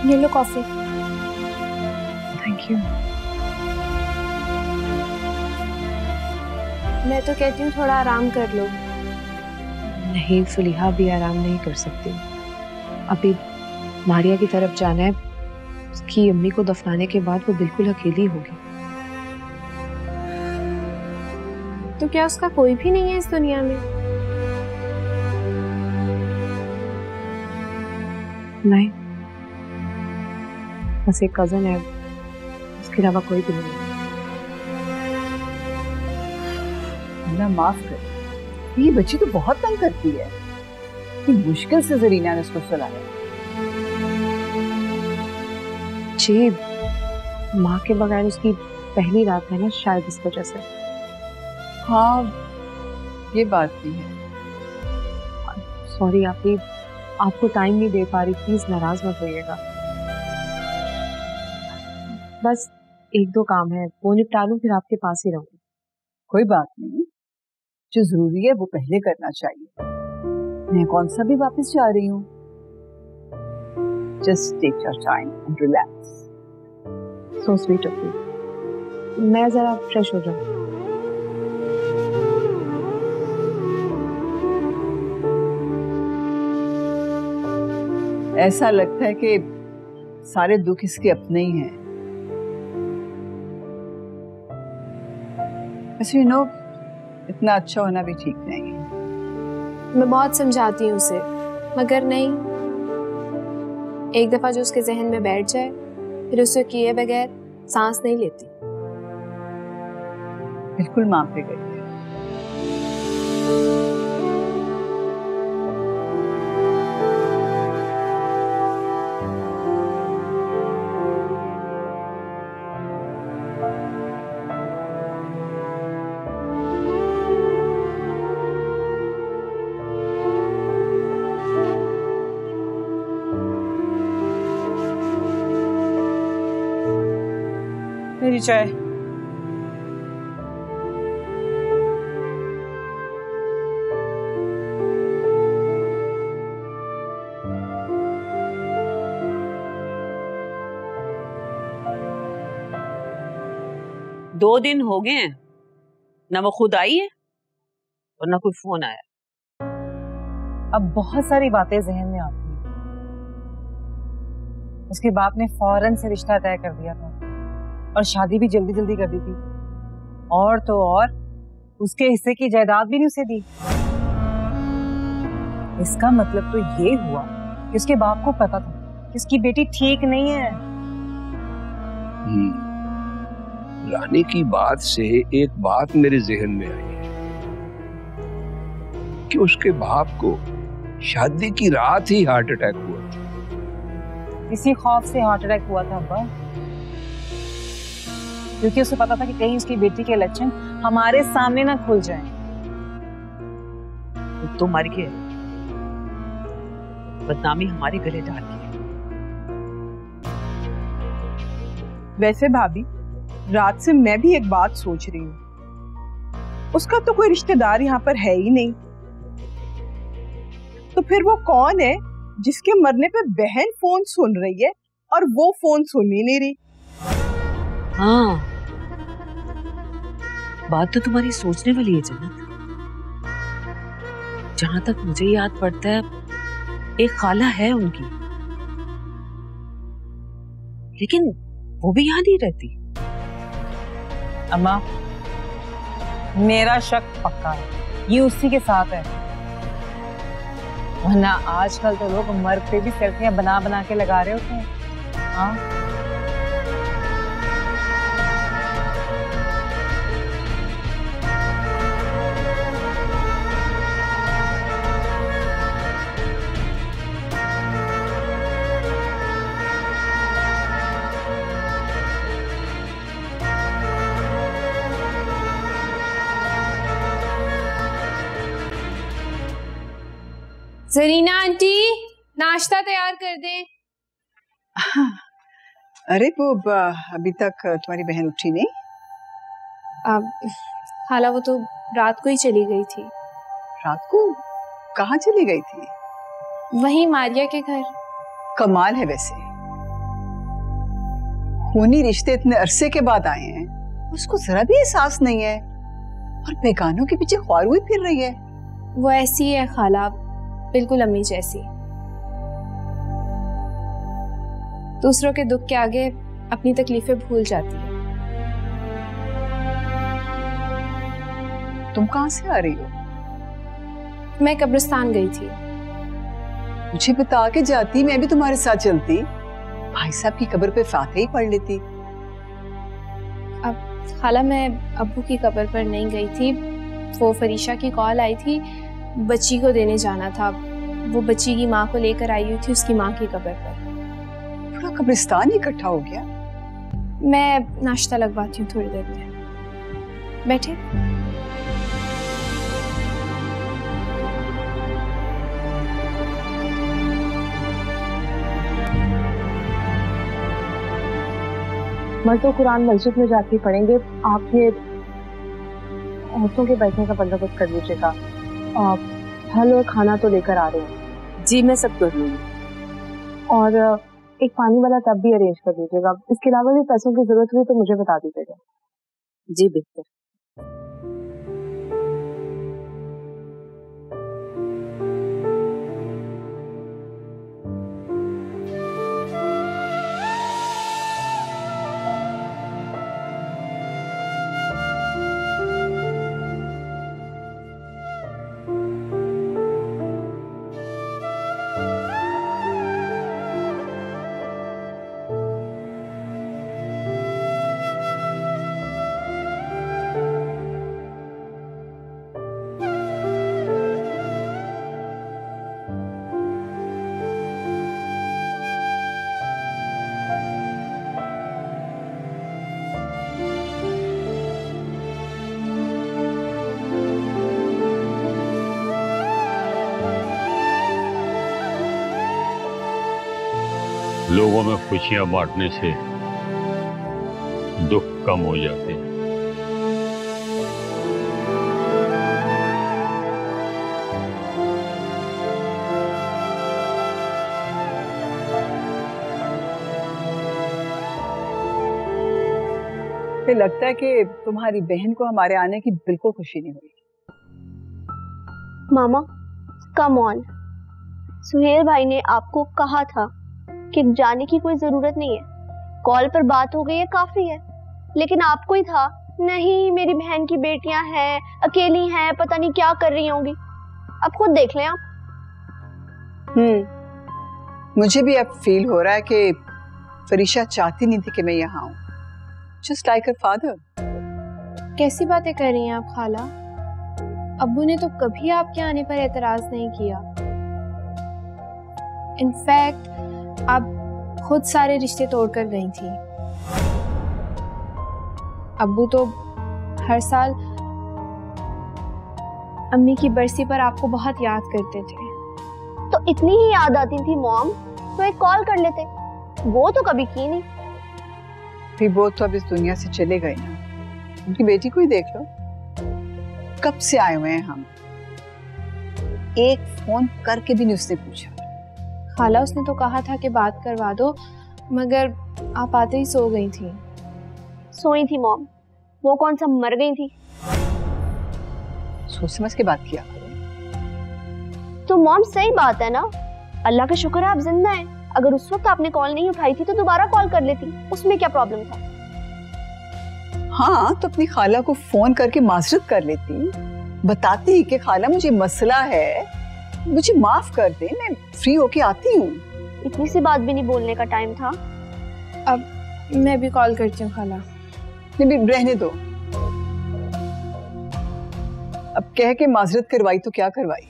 ये लो कॉफी। Thank you. मैं तो कहती हूँ थोड़ा आराम कर लो। नहीं फलीहा, भी आराम नहीं कर सकती। अभी मारिया की तरफ जाना है। उसकी अम्मी को दफनाने के बाद वो बिल्कुल अकेली होगी। तो क्या उसका कोई भी नहीं है इस दुनिया में? नहीं, बस एक कजन है, उसके अलावा कोई भी नहीं है। अल्लाह माफ कर, ये बच्ची तो बहुत तंग करती है। कि मुश्किल से जरीना ने उसको सुलाया। जी, माँ के बगैर उसकी पहली रात है ना, शायद इस वजह से। हाँ, ये बात भी है। सॉरी आपी, आपको टाइम नहीं दे पा रही, प्लीज नाराज मत होइएगा। बस एक दो काम है, वो निपटा लूं, फिर आपके पास ही रहूंगी। कोई बात नहीं, जो जरूरी है वो पहले करना चाहिए। मैं कौन सा भी वापस जा रही हूँ। Just take your time and relax. So sweet of you. मैं जरा फ्रेश हो जाऊं। ऐसा लगता है कि सारे दुख इसके अपने ही हैं। वैसे यू नो, इतना अच्छा होना भी ठीक नहीं है। मैं बहुत समझाती हूँ उसे, मगर नहीं। एक दफा जो उसके जहन में बैठ जाए, फिर उसे किए बगैर सांस नहीं लेती। बिल्कुल मां पे गई। मेरी चाय। दो दिन हो गए हैं, ना वो खुद आई है और ना कोई फोन आया। अब बहुत सारी बातें जहन में आती हैं। उसके बाप ने फौरन से रिश्ता तय कर दिया था और शादी भी जल्दी जल्दी कर दी थी। और तो और उसके हिस्से की जायदाद भी नहीं उसे दी। इसका मतलब तो ये हुआ कि उसके बाप को पता था कि उसकी बेटी ठीक नहीं है। रानी की बात से एक बात मेरे जहन में आई है कि उसके बाप को शादी की रात ही हार्ट अटैक हुआ था। इसी खौफ से हार्ट अटैक हुआ था अब्बा, क्योंकि उसे पता था कि कहीं उसकी बेटी के लक्षण हमारे सामने ना खुल जाएं। तो मर गए, बदनामी हमारे गले डाल दी। वैसे भाभी, रात से मैं भी एक बात सोच रही हूँ। उसका तो कोई रिश्तेदार यहाँ पर है ही नहीं, तो फिर वो कौन है जिसके मरने पे बहन फोन सुन रही है और वो फोन सुन ही नहीं रही? हाँ, बात तो तुम्हारी सोचने वाली है जन्नत। जहां तक मुझे याद पड़ता है, एक खाला है उनकी, लेकिन वो भी यहाँ नहीं रहती। अम्मा, मेरा शक पक्का है, ये उसी के साथ है। वरना आजकल तो लोग मर्द पे भी सेल्फियां बना बना के लगा रहे होते हैं। हाँ, जरीना आंटी, नाश्ता तैयार कर दें। अरे वो अभी तक तुम्हारी बहन उठी नहीं? अब खाला वो तो रात को ही चली गई थी। रात को कहाँ चली गई थी? वहीं मारिया के घर। कमाल है वैसे, खूनी रिश्ते इतने अरसे के बाद आए हैं, उसको जरा भी एहसास नहीं है और बेगानों के पीछे ख्वार हुई फिर रही है। वो ऐसी है खाला, बिल्कुल अम्मी जैसी। दूसरों के दुख के आगे अपनी तकलीफें भूल जाती है। तुम कहाँ से आ रही हो? मैं कब्रिस्तान गई थी। मुझे बता के जाती, मैं भी तुम्हारे साथ चलती। भाई साहब की कब्र पे फातिहा ही पढ़ लेती। अब खाला मैं अब्बू की कब्र पर नहीं गई थी, वो फरीशा की कॉल आई थी, बच्ची को देने जाना था। वो बच्ची की माँ को लेकर आई हुई थी उसकी माँ की कब्र पर। पूरा कब्रिस्तान इकट्ठा हो गया। मैं नाश्ता लगवाती हूँ थोड़ी देर में, बैठे। मर्द तो कुरान मस्जिद में जाके पढ़ेंगे, आप ये औरतों के बैठने का बंदोबस्त कर लीजिएगा। फल और खाना तो लेकर आ रहे हैं। जी मैं सब कर लूंगी। और एक पानी वाला टब भी अरेंज कर दीजिएगा। इसके अलावा भी पैसों की जरूरत हुई तो मुझे बता दीजिएगा। जी बेहतर। लोगों में खुशियां बांटने से दुख कम हो जाते हैं। मुझे लगता है कि तुम्हारी बहन को हमारे आने की बिल्कुल खुशी नहीं हुई। मामा कम ऑन, सुहेल भाई ने आपको कहा था कि जाने की कोई जरूरत नहीं है, कॉल पर बात हो गई है काफी है। लेकिन आपको ही था, नहीं मेरी बहन की बेटियां हैं, अकेली हैं, पता नहीं क्या कर रही होंगी। अब खुद देख लें आप। मुझे भी अब फील हो रहा है कि फरीशा चाहती नहीं थी कि मैं यहाँ आऊँ, जस्ट लाइक हर फादर। कैसी बातें कर रही हैं आप खाला? अब्बू ने तो कभी आपके आने पर एतराज नहीं किया। इनफैक्ट आप खुद सारे रिश्ते तोड़कर गई थी। अब्बू तो हर साल अम्मी की बरसी पर आपको बहुत याद करते थे। तो इतनी ही याद आती थी मॉम तो एक कॉल कर लेते, वो तो कभी की नहीं। भी वो तो अब इस दुनिया से चले गए ना, उनकी बेटी को ही देख लो, कब से आए हुए हैं हम, एक फोन करके भी नहीं उसने पूछा। खाला उसने तो कहा था कि बात करवा दो, मगर आप आते ही सो गई थी। सोई थी मॉम, वो कौन सा मर गई थी। सोच समझ के बात किया। तो मॉम सही बात है ना, अल्लाह का शुक्र है आप जिंदा हैं। अगर उस वक्त आपने कॉल नहीं उठाई थी तो दोबारा कॉल कर लेती, उसमें क्या प्रॉब्लम था। हाँ तो अपनी खाला को फोन करके माजरत कर लेती, बताती कि खाला मुझे मसला है, मुझे माफ कर दे, मैं फ्री होके आती हूँ। इतनी सी बात भी नहीं बोलने का टाइम था। अब मैं भी कॉल करती हूँ खाला। नहीं रहने दो, अब कह के माजरत करवाई तो क्या करवाई।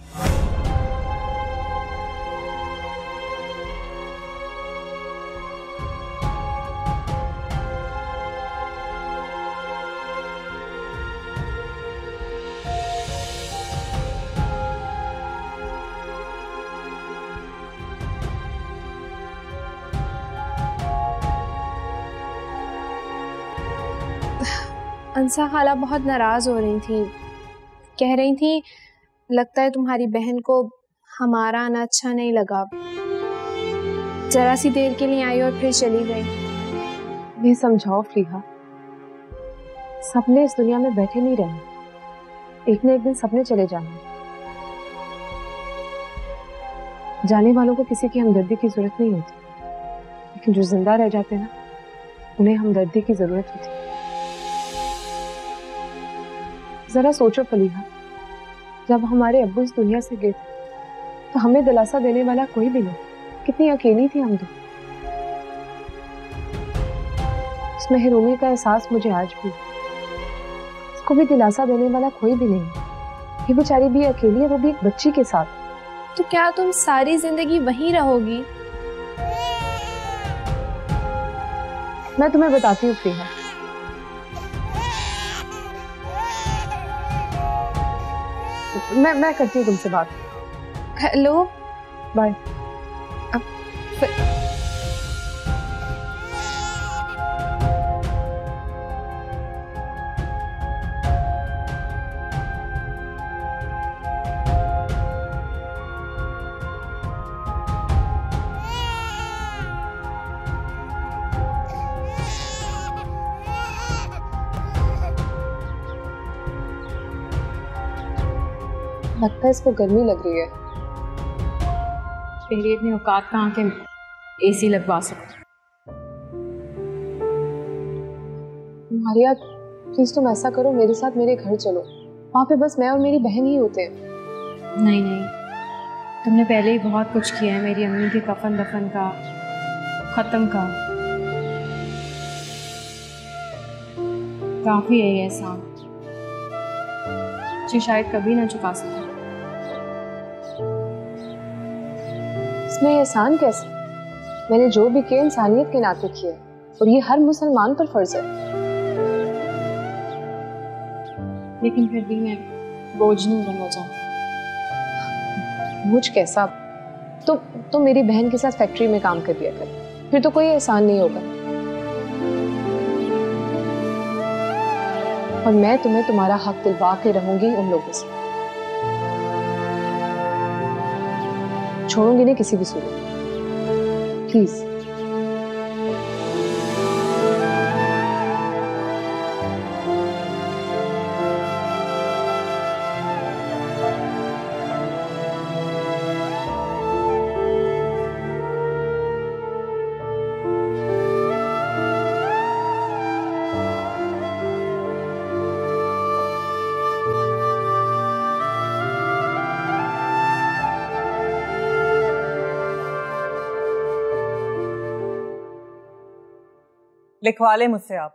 अंसा खाला बहुत नाराज हो रही थी, कह रही थी लगता है तुम्हारी बहन को हमारा आना अच्छा नहीं लगा, जरा सी देर के लिए आई और फिर चली गई। ये समझाओ फरीहा, सबने इस दुनिया में बैठे नहीं रहना, एक न एक दिन सबने चले जाना। जाने वालों को किसी की हमदर्दी की जरूरत नहीं होती, लेकिन जो जिंदा रह जाते हैं ना, उन्हें हमदर्दी की जरूरत होती है। जरा सोचो फलीहा, जब हमारे अब्बू इस दुनिया से गए थे तो हमें दिलासा देने वाला कोई भी नहीं, कितनी अकेली थी हम दो। उस महरूमी का एहसास मुझे आज भी, उसको भी दिलासा देने वाला कोई भी नहीं। ये बेचारी भी अकेली है, वो भी एक बच्ची के साथ। तो क्या तुम सारी जिंदगी वहीं रहोगी? मैं तुम्हें बताती हूँ फरीहा। मैं करती हूँ तुमसे बात। Hello, bye. लगता है इसको गर्मी लग रही है। मेरी इतनी औकात कहाँ के एसी लगवा सकते। मारिया प्लीज तुम ऐसा करो, मेरे साथ मेरे घर चलो, वहाँ पे बस मैं और मेरी बहन ही होते हैं। नहीं नहीं, तुमने पहले ही बहुत कुछ किया है मेरी अम्मी के कफन दफन का, खत्म का। काफी है ये एहसान जो शायद कभी ना चुका सका। इसमें एहसान कैसे? मैंने जो भी किया इंसानियत के नाते किया, और ये हर मुसलमान पर फर्ज है। लेकिन फिर भी मैं बोझ नहीं बनना चाहती। बोझ कैसा? तो मेरी बहन के साथ फैक्ट्री में काम कर दिया कर, फिर तो कोई एहसान नहीं होगा। और मैं तुम्हें तुम्हारा हक दिलवा के रहूंगी उन लोगों से, छोड़ूंगी नहीं किसी भी सूरत। प्लीज। लिखवा ले मुझसे आप,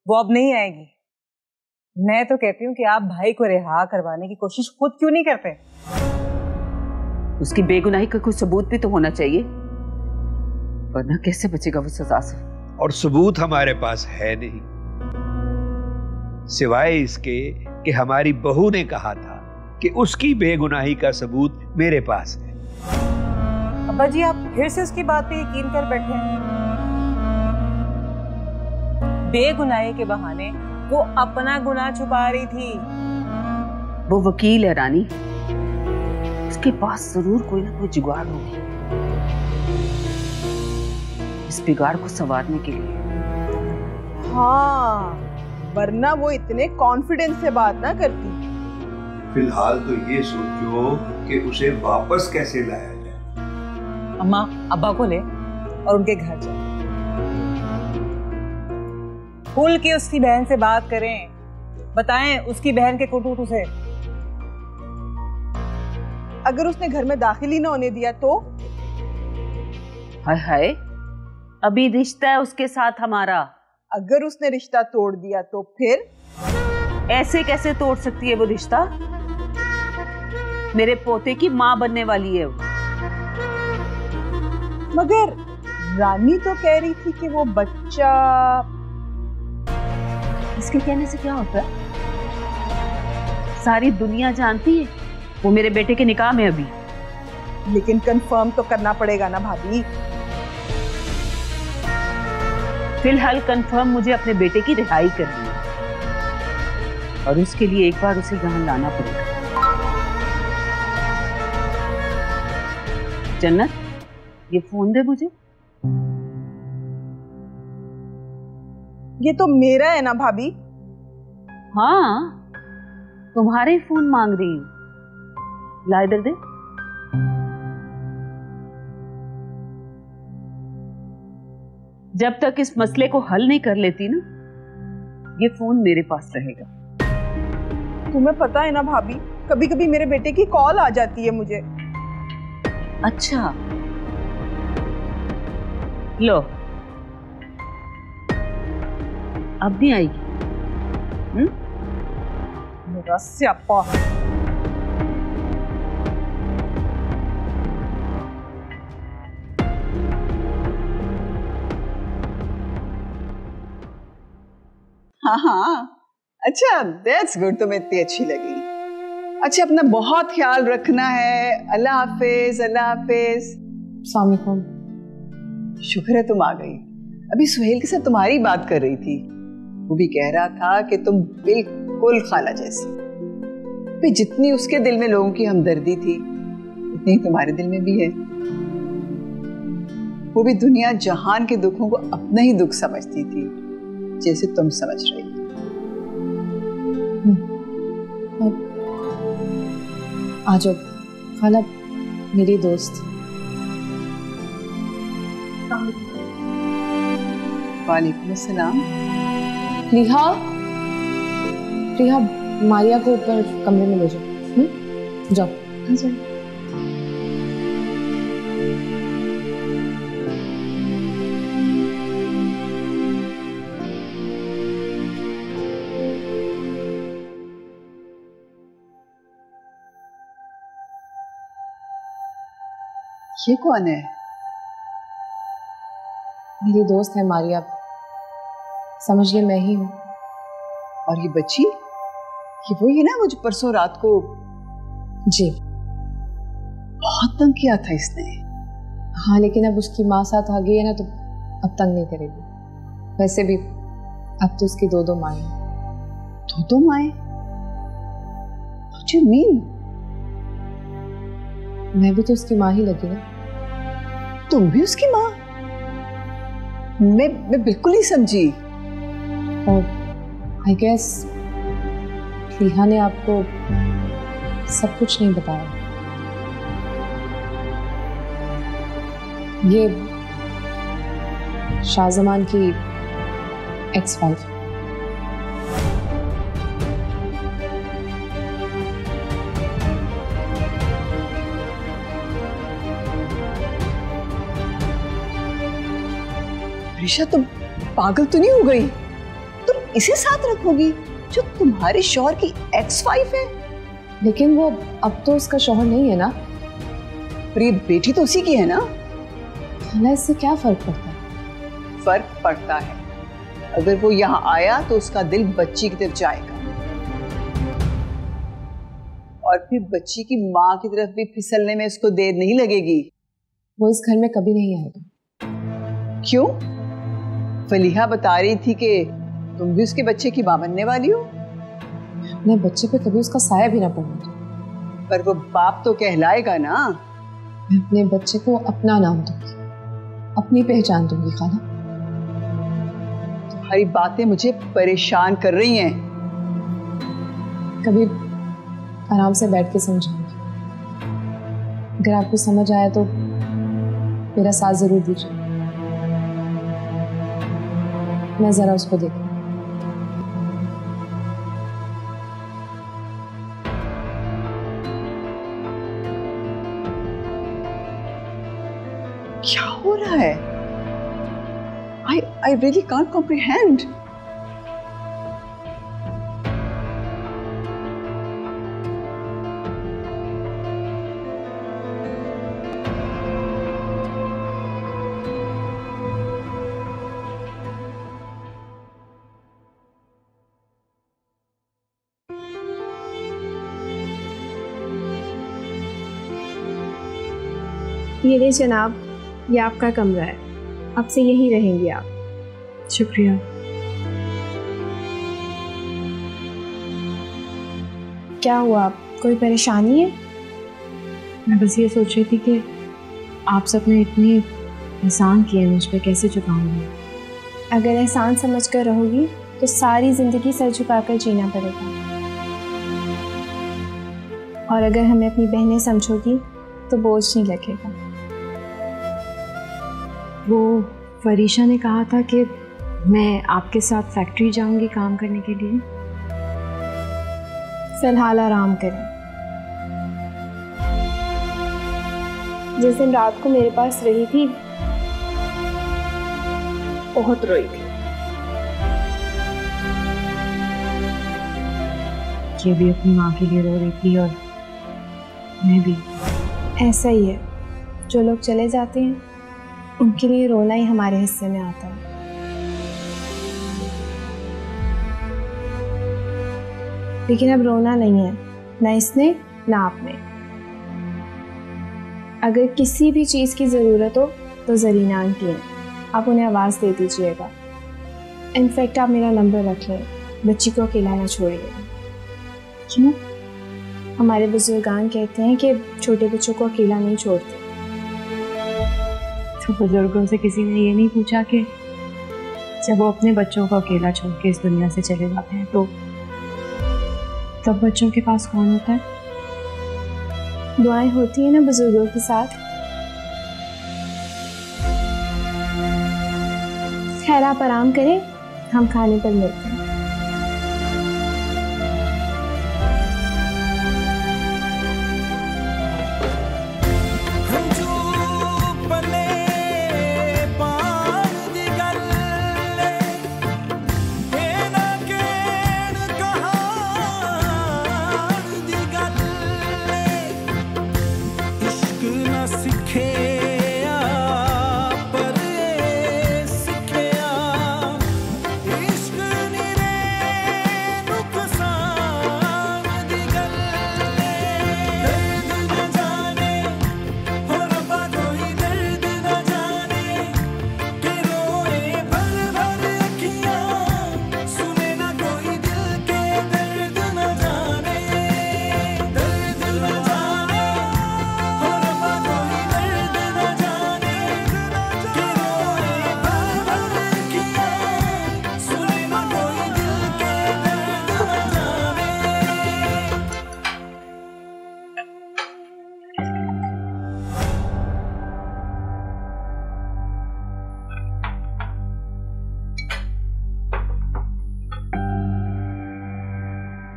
वो अब नहीं आएगी। मैं तो कहती हूँ कि आप भाई को रिहा करवाने की कोशिश खुद क्यों नहीं करते? उसकी बेगुनाही का कोई सबूत भी तो होना चाहिए, वरना कैसे बचेगा वो सजा से। और सबूत हमारे पास है नहीं, सिवाय इसके कि हमारी बहू ने कहा था कि उसकी बेगुनाही का सबूत मेरे पास है। अब्बा जी, आप फिर से उसकी बात पे यकीन कर बैठे हैं। बेगुनाही के बहाने वो अपना गुनाह छुपा रही थी। वो वकील है रानी, उसके पास जरूर कोई ना कोई जुगाड़ होगी इस बिगाड़ को संवारने के लिए। हाँ, वरना वो इतने कॉन्फिडेंस से बात ना करती। फिलहाल तो ये सोचो कि उसे वापस कैसे लाया जाए। अम्मा, अब्बा को ले और उनके घर जाओ, खुल के उसकी बहन से बात करें, बताएं उसकी बहन के कुटूट उसे। अगर उसने घर में दाखिल ही ना होने दिया तो? हाय हाय, अभी रिश्ता है उसके साथ हमारा। अगर उसने रिश्ता तोड़ दिया तो फिर? ऐसे कैसे तोड़ सकती है वो रिश्ता? मेरे पोते की माँ बनने वाली है वो। मगर रानी तो कह रही थी कि वो बच्चा। इसके कहने से क्या होता है? सारी दुनिया जानती है वो मेरे बेटे के निकाह में अभी। लेकिन कंफर्म तो करना पड़ेगा ना भाभी। फिलहाल कंफर्म मुझे अपने बेटे की रिहाई करनी है। और उसके लिए एक बार उसे यहाँ लाना पड़ेगा। जन्नत, ये फोन दे मुझे। ये तो मेरा है ना भाभी? हाँ, तुम्हारे ही फोन मांग रही हूँ। ला इधर दे। जब तक इस मसले को हल नहीं कर लेती ना, ये फोन मेरे पास रहेगा। तुम्हें पता है ना भाभी, कभी कभी मेरे बेटे की कॉल आ जाती है मुझे। अच्छा, लो, अब नहीं आएगी। मेरा स्यापा। हाँ, अच्छा, दैट्स गुड, तुम्हें इतनी अच्छी लगी। अच्छा, अपना बहुत ख्याल रखना है। अल्लाह हाफिज, अल्लाह हाफिज। अस्सलाम वालेकुम। शुक्र है तुम आ गई। अभी सुहेल के साथ तुम्हारी बात कर रही थी, वो भी कह रहा था कि तुम बिल्कुल खाला जैसी। भी जितनी उसके दिल में लोगों की हमदर्दी थी, उतनी तुम्हारे दिल में भी है। वो भी दुनिया जहान के दुखों को अपना ही दुख समझती थी, जैसे तुम समझ रही। आ जाओ खाला, मेरी दोस्त। वालेकुम अस्सलाम। रिहा, रिहा, मारिया को ऊपर कमरे में ले जाओ। जाओ। ये कौन है? मेरी दोस्त है मारिया, समझिए मैं ही हूँ। और ये बच्ची, ये वही है ना वो जो परसों रात को? जी। बहुत तंग किया था इसने। हाँ, लेकिन अब उसकी माँ साथ आ गई है ना, तो अब तंग नहीं करेगी। वैसे भी अब तो उसकी दो माएं। दो माएं? What do you mean? मैं भी तो उसकी माँ ही लगी ना। तुम भी उसकी माँ? मैं बिल्कुल नहीं समझी। आई गेस रिहा ने आपको सब कुछ नहीं बताया। ये शाहजमान की एक्स वाइफ। ऋषा, तुम पागल तो नहीं हो गई? तुम इसे साथ रखोगी जो तुम्हारे शौहर की एक्स वाइफ है? लेकिन वो अब तो उसका शौहर नहीं है ना। पर ये बेटी तो उसी की है ना। खाला, इससे क्या फर्क पड़ता है? फर्क पड़ता है। अगर वो यहाँ आया तो उसका दिल बच्ची की तरफ जाएगा, और फिर बच्ची की माँ की तरफ भी फिसलने में उसको देर नहीं लगेगी। वो इस घर में कभी नहीं आएगा। क्यों? फलीहा बता रही थी कि तुम भी उसके बच्चे की मां बनने वाली हो। अपने बच्चे पे कभी उसका साया भी ना पड़ने दो। पर वो बाप तो कहलाएगा ना। मैं अपने बच्चे को अपना नाम दूंगी, अपनी पहचान दूंगी। खाला, तुम्हारी बातें मुझे परेशान कर रही हैं। कभी आराम से बैठ के समझाऊंगी। अगर आपको समझ आया तो मेरा साथ जरूर दीजिए। मैं जरा उसको देखूं। क्या हो रहा है? I really can't comprehend. ये ले जनाब, ये आपका कमरा है, अब से यहीं रहेंगे आप। शुक्रिया। क्या हुआ, कोई परेशानी है? मैं बस ये सोच रही थी कि आप सबने इतने एहसान किए मुझ पे, कैसे चुकाऊंगी? अगर एहसान समझ कर रहोगी तो सारी जिंदगी सर झुकाकर जीना पड़ेगा, और अगर हमें अपनी बहनें समझोगी तो बोझ नहीं लगेगा। वो फरीशा ने कहा था कि मैं आपके साथ फैक्ट्री जाऊंगी काम करने के लिए। फिलहाल आराम करें। जिस दिन रात को मेरे पास रही थी बहुत रोई थी। ये भी अपनी माँ के लिए रो रही थी और मैं भी। ऐसा ही है, जो लोग चले जाते हैं उनके लिए रोना ही हमारे हिस्से में आता है। लेकिन अब रोना नहीं है, ना इसने ना आपने। अगर किसी भी चीज़ की ज़रूरत हो तो ज़रीना आंटी हैं, आप उन्हें आवाज़ दे दीजिएगा। इनफैक्ट आप मेरा नंबर रख लें, बच्ची को अकेला ना छोड़िएगा। क्यों? हमारे बुजुर्गान कहते हैं कि छोटे बच्चों को अकेला नहीं छोड़ते। तो बुजुर्गों से किसी ने ये नहीं पूछा कि जब वो अपने बच्चों को अकेला छोड़ के इस दुनिया से चले जाते हैं तो तब बच्चों के पास कौन होता है? दुआएं होती है ना बुजुर्गों के साथ। खैर आप आराम करें, हम खाने पर मिलते हैं।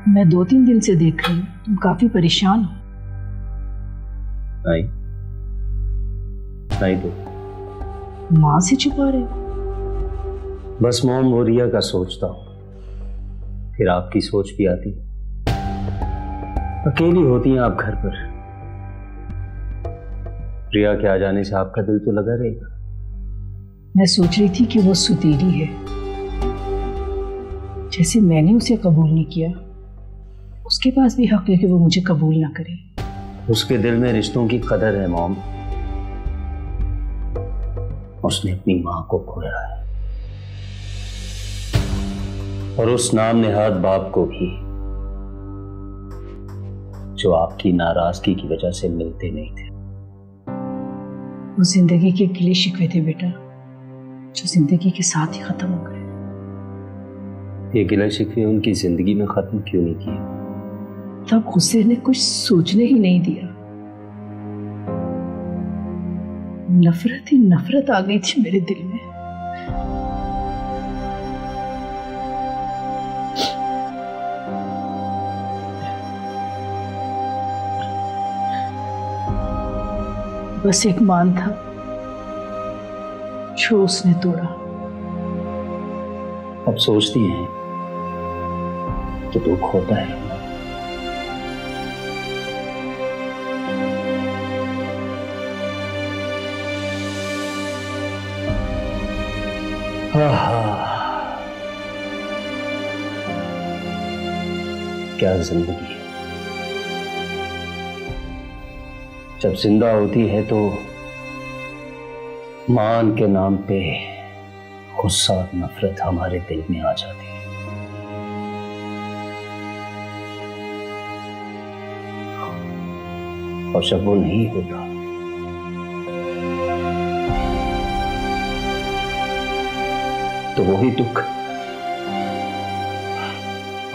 मैं 2-3 दिन से देख रही हूँ तुम काफी परेशान हो। नहीं तो माँ से छुपा रहे हो? बस मोम और रिया का सोचता हूँ, फिर आपकी सोच भी आती। अकेली होती हैं आप घर पर, रिया के आ जाने से आपका दिल तो लगा रहेगा। मैं सोच रही थी कि वो सुतीली है, जैसे मैंने उसे कबूल नहीं किया, उसके पास भी हक है कि वो मुझे कबूल ना करे। उसके दिल में रिश्तों की कदर है मॉम। उसने अपनी मां को खोया है, और उस नाम नेहाद बाप को भी, जो आपकी नाराजगी की वजह से मिलते नहीं थे। वो जिंदगी के गिले शिकवे थे बेटा, जो जिंदगी के साथ ही खत्म हो गए। ये गिले शिकवे उनकी जिंदगी में खत्म क्यों नहीं किए? तब गुस्से ने कुछ सोचने ही नहीं दिया, नफरत ही नफरत आ गई थी मेरे दिल में। बस एक मान था जो उसने तोड़ा। अब सोचती हैं तो दुख होता है। क्या जिंदगी है। जब जिंदा होती है तो मान के नाम पे गुस्सा और नफरत हमारे दिल में आ जाती है। और जब वो नहीं होता तो वही दुख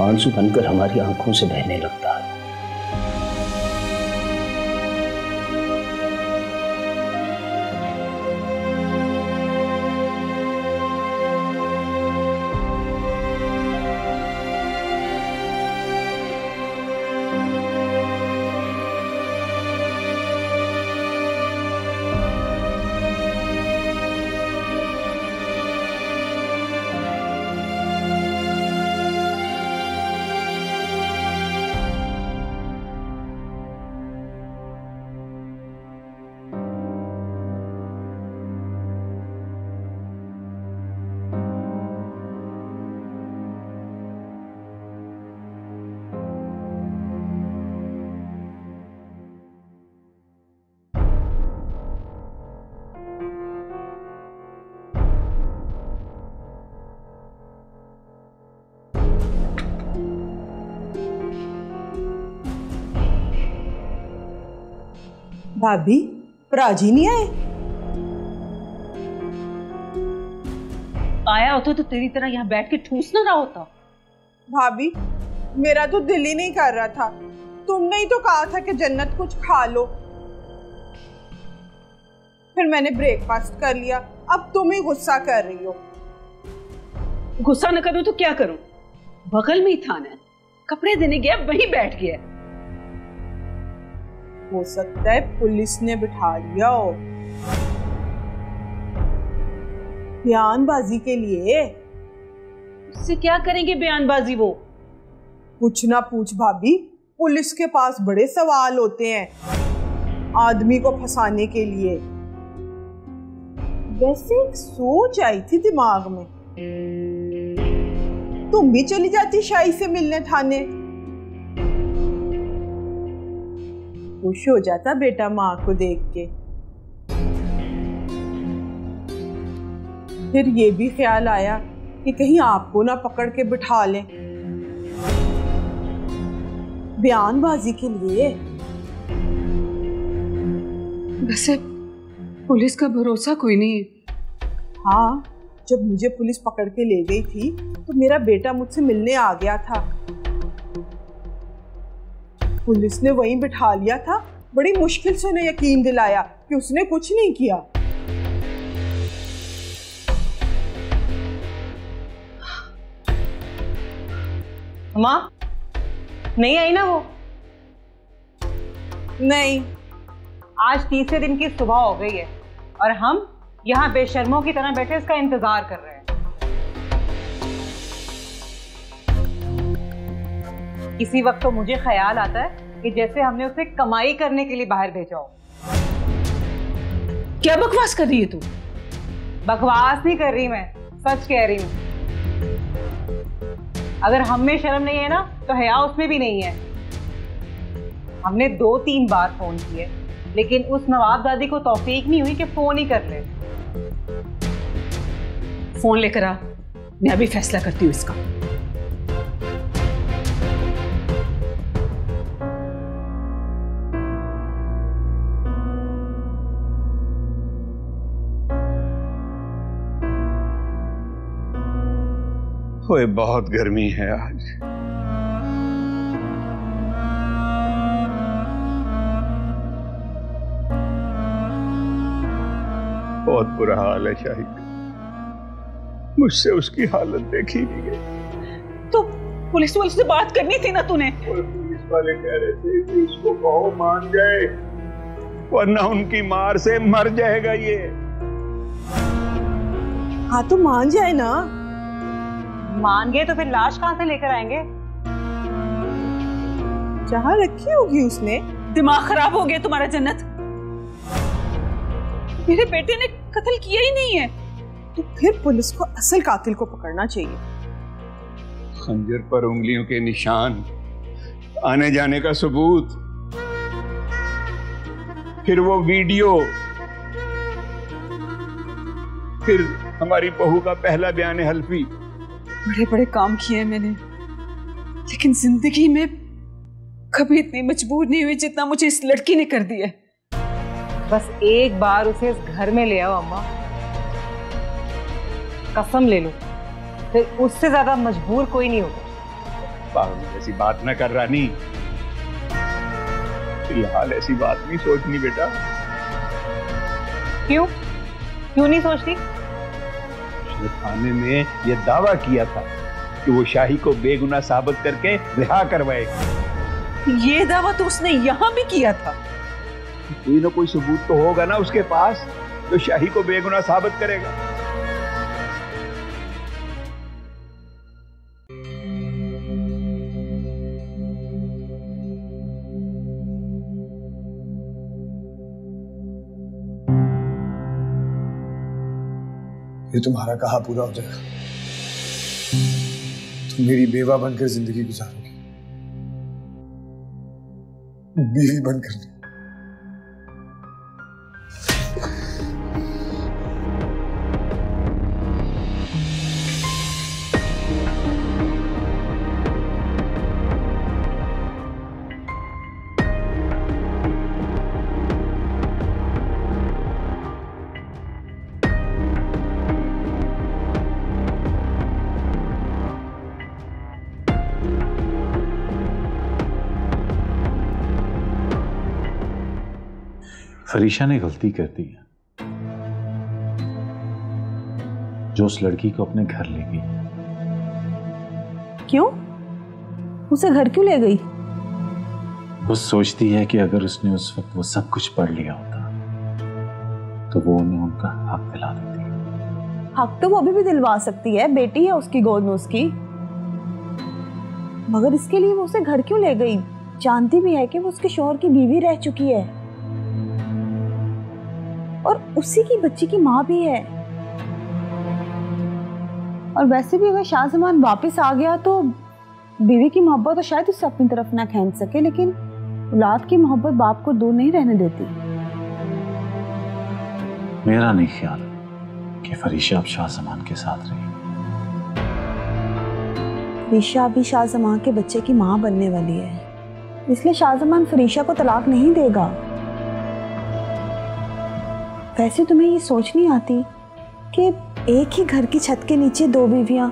आंसू बनकर हमारी आंखों से बहने लगता है। भाभी, प्राजी नहीं आए? आया होता तो तेरी तरह यहाँ बैठ के ठूस ना रहा होता। भाभी, मेरा तो दिल ही नहीं कर रहा था। तुमने ही तो कहा था कि जन्नत कुछ खा लो। फिर मैंने ब्रेकफास्ट कर लिया। अब तुम ही गुस्सा कर रही हो। गुस्सा न करूं तो क्या करूं? बगल में ही थाना है, कपड़े देने गया वहीं बैठ गया। हो सकता है पुलिस ने बिठा लिया हो बयानबाजी के लिए। उससे क्या करेंगे बयानबाजी? वो कुछ ना पूछ भाभी, पुलिस के पास बड़े सवाल होते हैं आदमी को फंसाने के लिए। वैसे एक सोच आई थी दिमाग में, तुम भी चली जाती शाही से मिलने थाने। खुश हो जाता बेटा माँ को देख के। फिर ये भी ख्याल आया कि कहीं आपको ना पकड़ के बिठा लें बयानबाजी के लिए। वैसे पुलिस का भरोसा कोई नहीं है। हाँ, जब मुझे पुलिस पकड़ के ले गई थी तो मेरा बेटा मुझसे मिलने आ गया था। पुलिस ने वहीं बिठा लिया था। बड़ी मुश्किल से उन्हें यकीन दिलाया कि उसने कुछ नहीं किया। माँ नहीं आई ना वो? नहीं, आज तीसरे दिन की सुबह हो गई है और हम यहाँ बेशर्मों की तरह बैठे इसका इंतजार कर रहे हैं। इसी वक्त तो मुझे ख्याल आता है कि जैसे हमने उसे कमाई करने के लिए बाहर भेजा हो। क्या बकवास कर रही है तू? बकवास नहीं कर रही, मैं सच कह रही हूँ। अगर हम में शर्म नहीं है ना तो हया उसमें भी नहीं है। हमने 2-3 बार फोन किए लेकिन उस नवाबजादी को तौफीक नहीं हुई कि फोन ही कर ले। फोन लेकर आ, मैं अभी फैसला करती हूँ इसका। ओए बहुत गर्मी है आज। बहुत बुरा हाल है शाही का। मुझसे उसकी हालत देखी नहीं गई। तो पुलिस वाले से बात करनी थी ना तूने? पुलिस वाले कह रहे थे कि इसको कहो मान जाए वरना उनकी मार से मर जाएगा ये। हाँ तो मान जाए ना। मान गए तो फिर लाश कहां से लेकर आएंगे? जहां रखी होगी उसने। दिमाग खराब हो गया तुम्हारा जन्नत। मेरे बेटे ने कत्ल किया ही नहीं है। तो फिर पुलिस को असल कातिल को पकड़ना चाहिए। खंजर पर उंगलियों के निशान, आने जाने का सबूत, फिर वो वीडियो, फिर हमारी बहू का पहला बयान हल्फी। बड़े बड़े काम किए मैंने, लेकिन जिंदगी में कभी इतनी मजबूर नहीं हुई जितना मुझे इस लड़की ने कर दिया। बस एक बार उसे इस घर में ले आओ अम्मा, कसम ले लो, फिर उससे ज्यादा मजबूर कोई नहीं होगा। पागल ऐसी बात न कर रानी, फिलहाल ऐसी बात नहीं सोचनी बेटा। क्यों नहीं सोचती? उसने थाने में यह दावा किया था कि वो शाही को बेगुनाह साबित करके रिहा करवाएगी। ये दावा तो उसने यहाँ भी किया था। कोई ना कोई सबूत तो होगा ना उसके पास जो शाही को बेगुनाह साबित करेगा। ये तुम्हारा कहा पूरा हो जाएगा। तुम मेरी बेवा बनकर जिंदगी गुजारोगी, बीवी बनकर नहीं। फरीशा ने गलती कर दी है जो उस लड़की को अपने घर ले गई। क्यों? उसे घर क्यों ले गई? वो सोचती है कि अगर उसने उस वक्त वो सब कुछ पढ़ लिया होता तो वो उन्हें उनका हक दिला देती। हक तो वो अभी भी दिलवा सकती है, बेटी है उसकी, गोद में उसकी। मगर इसके लिए वो उसे घर क्यों ले गई? जानती भी है कि वो उसके शौहर की बीवी रह चुकी है और उसी की बच्ची की माँ भी है। और वैसे भी अगर शाहजमान वापस आ गया तो बीवी की मोहब्बत तो शायद उससे अपनी तरफ ना खींच सके, लेकिन औलाद की मोहब्बत बाप को दूर नहीं रहने देती। मेरा नहीं ख्याल कि फरीशा अब शाहजमान के साथ रही। फरीशा अभी शाहजमान के बच्चे की माँ बनने वाली है, इसलिए शाहजमान फरीशा को तलाक नहीं देगा। वैसे तुम्हें ये सोच नहीं आती कि एक ही घर की छत के नीचे दो बीवियां,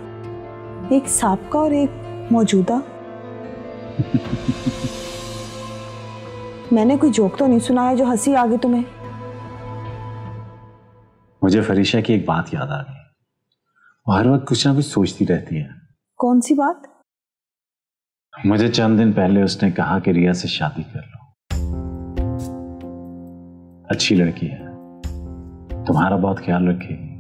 एक साबका और एक मौजूदा? मैंने कोई जोक तो नहीं सुनाया जो हंसी आ गई तुम्हें? मुझे फरीशा की एक बात याद आ गई। वो हर वक्त कुछ ना कुछ सोचती रहती है। कौन सी बात? मुझे चंद दिन पहले उसने कहा कि रिया से शादी कर लो, अच्छी लड़की है, तुम्हारा बहुत ख्याल रखेगी।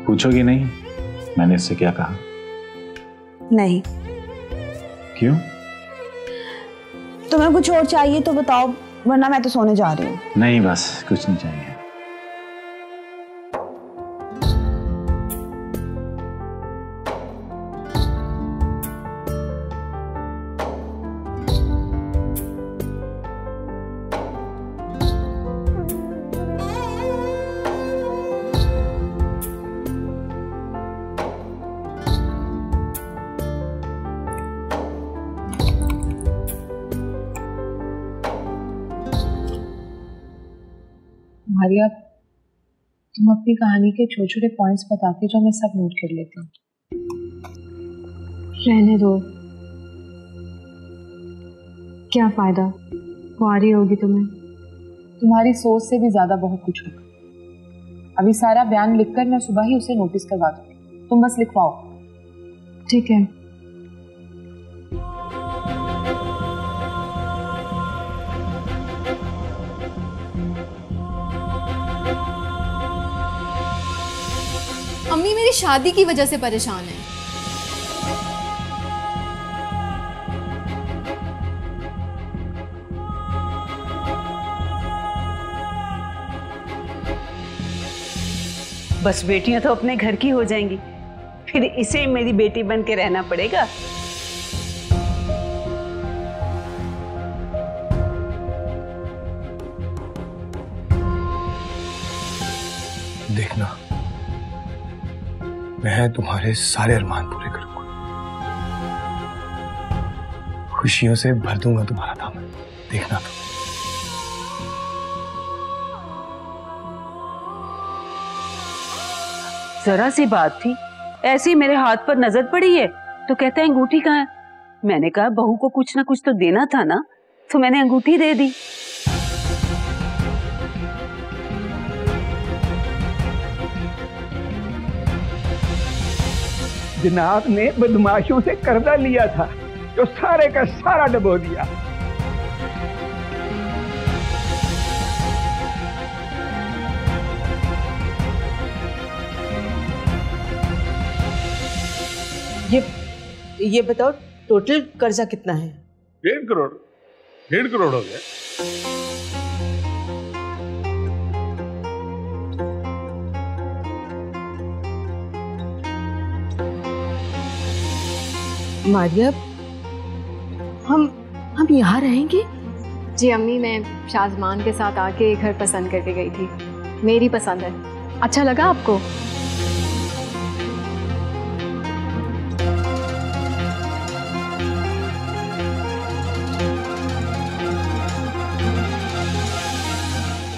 पूछोगी नहीं मैंने इससे क्या कहा? नहीं। क्यों? तुम्हें कुछ और चाहिए तो बताओ, वरना मैं तो सोने जा रही हूँ। नहीं बस कुछ नहीं चाहिए। मारिया, तुम अपनी कहानी के छोटे छोटे पॉइंट्स बताती जो मैं सब नोट कर लेती हूँ। रहने दो, क्या फायदा, वो आ रही होगी तुम्हें। तुम्हारी सोच से भी ज्यादा बहुत कुछ होगा। अभी सारा बयान लिखकर मैं सुबह ही उसे नोटिस करवा दूंगी, तुम बस लिखवाओ। ठीक है। अम्मी मेरी शादी की वजह से परेशान है। बस बेटियां तो अपने घर की हो जाएंगी, फिर इसे मेरी बेटी बन के रहना पड़ेगा। देखना, मैं तुम्हारे सारे अरमान पूरे करूंगा। खुशियों से भर दूंगा तुम्हारा दामन, देखना तो। जरा सी बात थी, ऐसी मेरे हाथ पर नजर पड़ी है तो कहते हैं अंगूठी कहाँ है। मैंने कहा बहू को कुछ ना कुछ तो देना था ना, तो मैंने अंगूठी दे दी। जनाब ने बदमाशों से कर्जा लिया था जो सारे का सारा डबो दिया। ये बताओ टोटल कर्जा कितना है? 1.5 करोड़। 1.5 करोड़ हो गया। मारिया, हम यहाँ रहेंगे? जी अम्मी, मैं शाजमान के साथ आके घर पसंद करके गई थी, मेरी पसंद है। अच्छा लगा आपको?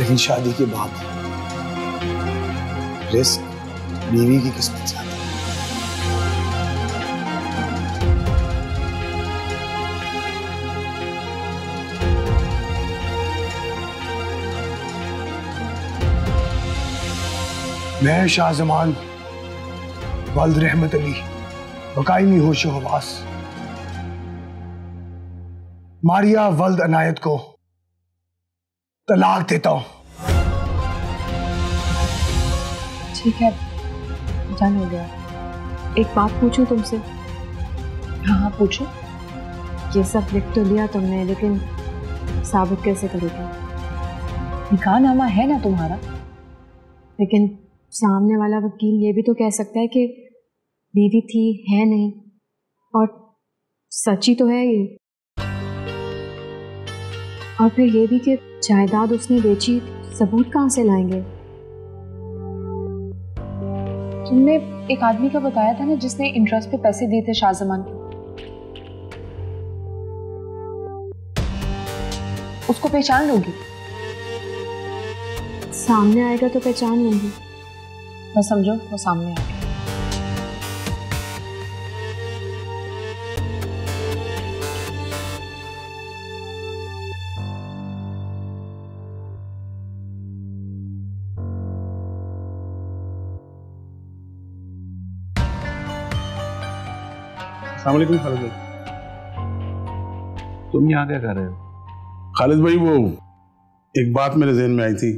लेकिन शादी के बाद रिस्क बीवी की किस्मत से आता है। मैं शाहजमान वल्द रहमत अली वकायमी होश हवास मारिया वल्द अनायत को तलाक देता हूं। ठीक है, डन हो गया। एक बात पूछूं तुमसे? हाँ पूछो। ये सब लिख तो लिया तुमने, लेकिन साबित कैसे करोगे? निकाहनामा है ना तुम्हारा? लेकिन सामने वाला वकील ये भी तो कह सकता है कि बीवी थी, है नहीं, और सच्ची तो है ये। और फिर ये भी कि जायदाद उसने बेची, सबूत कहाँ से लाएंगे? तुमने एक आदमी का बताया था ना जिसने इंटरेस्ट पे पैसे दिए थे शाहजमान को, उसको पहचान लोगी? सामने आएगा तो पहचान लूंगी। बस समझो वो सामने आ गया। अस्सलाम वालेकुम खालिद भाई। तुम यहाँ क्या कर रहे हो? खालिद भाई, वो एक बात मेरे जहन में आई थी,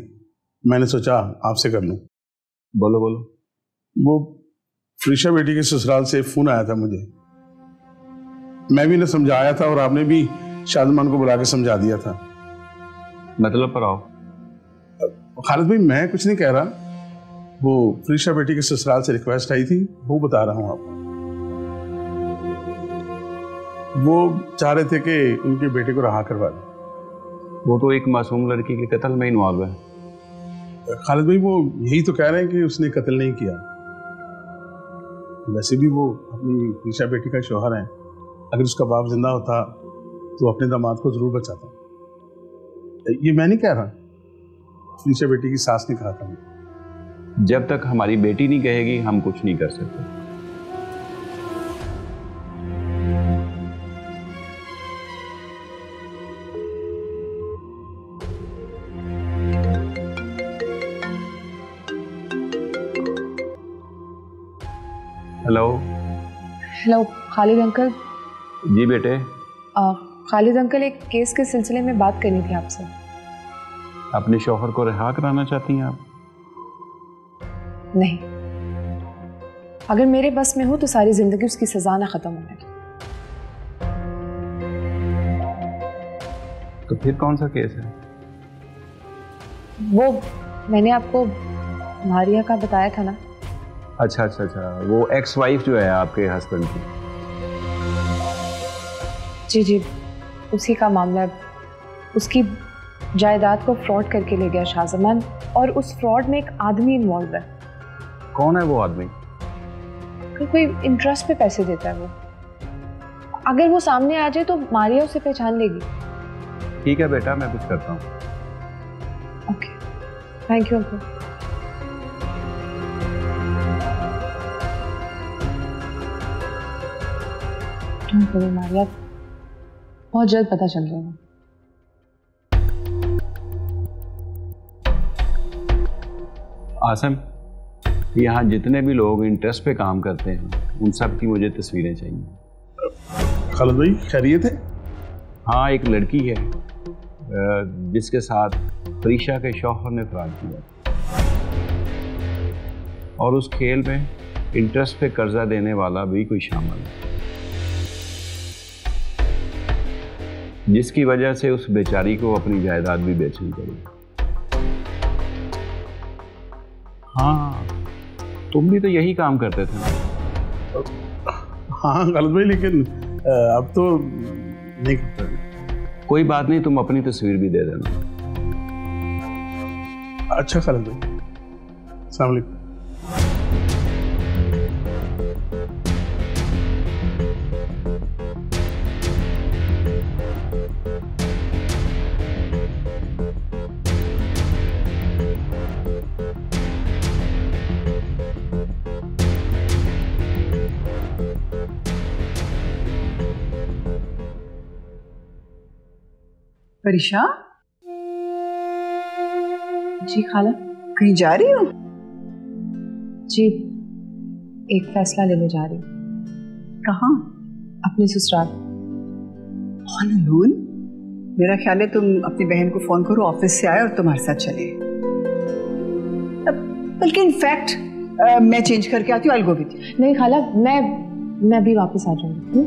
मैंने सोचा आपसे कर लूं। बोलो बोलो। वो फरीशा बेटी के ससुराल से फोन आया था मुझे, मैं भी ने समझाया था और आपने भी शाहजमान को बुला के समझा दिया था। मतलब पर आओ। खालिद भाई, मैं कुछ नहीं कह रहा, वो फरीशा बेटी के ससुराल से रिक्वेस्ट आई थी, वो बता रहा हूँ आपको। वो चाह रहे थे कि उनके बेटे को रहा करवा दें। वो तो एक मासूम लड़की के कत्ल में इन्वॉल्व है। खालिद भाई, वो यही तो कह रहे हैं कि उसने कत्ल नहीं किया। वैसे भी वो अपनी फरीशा बेटी का शौहर है, अगर उसका बाप जिंदा होता तो अपने दामाद को जरूर बचाता। ये मैं नहीं कह रहा, फरीशा बेटी की सास ने कहा था। जब तक हमारी बेटी नहीं कहेगी हम कुछ नहीं कर सकते। हेलो। Hello Khalid uncle. जी बेटे। खालिद अंकल, एक केस के सिलसिले में बात करनी थी आपसे। अपने शौहर को रिहा कराना चाहती हैं आप? नहीं, अगर मेरे बस में हो तो सारी जिंदगी उसकी सजा ना खत्म होने दो। तो फिर कौन सा केस है? वो मैंने आपको मारिया का बताया था ना। अच्छा अच्छा अच्छा, वो एक्स वाइफ जो है आपके हस्बैंड की। जी जी, उसी का मामला है। उसकी जायदाद को फ्रॉड करके ले गया शाहजमान, और उस फ्रॉड में एक आदमी इन्वॉल्व है। कौन है वो आदमी? कोई इंटरेस्ट पे पैसे देता है वो। अगर वो सामने आ जाए तो मारिया उसे पहचान लेगी। ठीक है बेटा, मैं कुछ करता हूँ। Okay, thank you uncle. Maria, बहुत जल्द पता चल जाएगा। आसम, यहाँ जितने भी लोग इंटरेस्ट पे काम करते हैं उन सब की मुझे तस्वीरें चाहिए। खालिद भाई खैरियत है? हाँ, एक लड़की है जिसके साथ फरीशा के शौहर ने फरार किया और उस खेल में इंटरेस्ट पे कर्जा देने वाला भी कोई शामिल है, जिसकी वजह से उस बेचारी को अपनी जायदाद भी बेचनी पड़ी। हाँ, तुम भी तो यही काम करते थे। हाँ खालिद भाई, लेकिन अब तो नहीं करता। कोई बात नहीं, तुम अपनी तस्वीर भी दे देना। अच्छा खालिद भाई, अस्सलाम वालेकुम। फरीशा, जी खाला। कहीं जा रही हो? जी, एक फैसला लेने जा रही हूँ। कहाँ? अपने ससुराल। All alone? मेरा ख्याल है तुम अपनी बहन को फोन करो, ऑफिस से आए और तुम्हारे साथ चले। बल्कि इनफैक्ट मैं चेंज करके आती हूँ, I will go with you. नहीं खाला, मैं भी वापस आ जाऊंगी।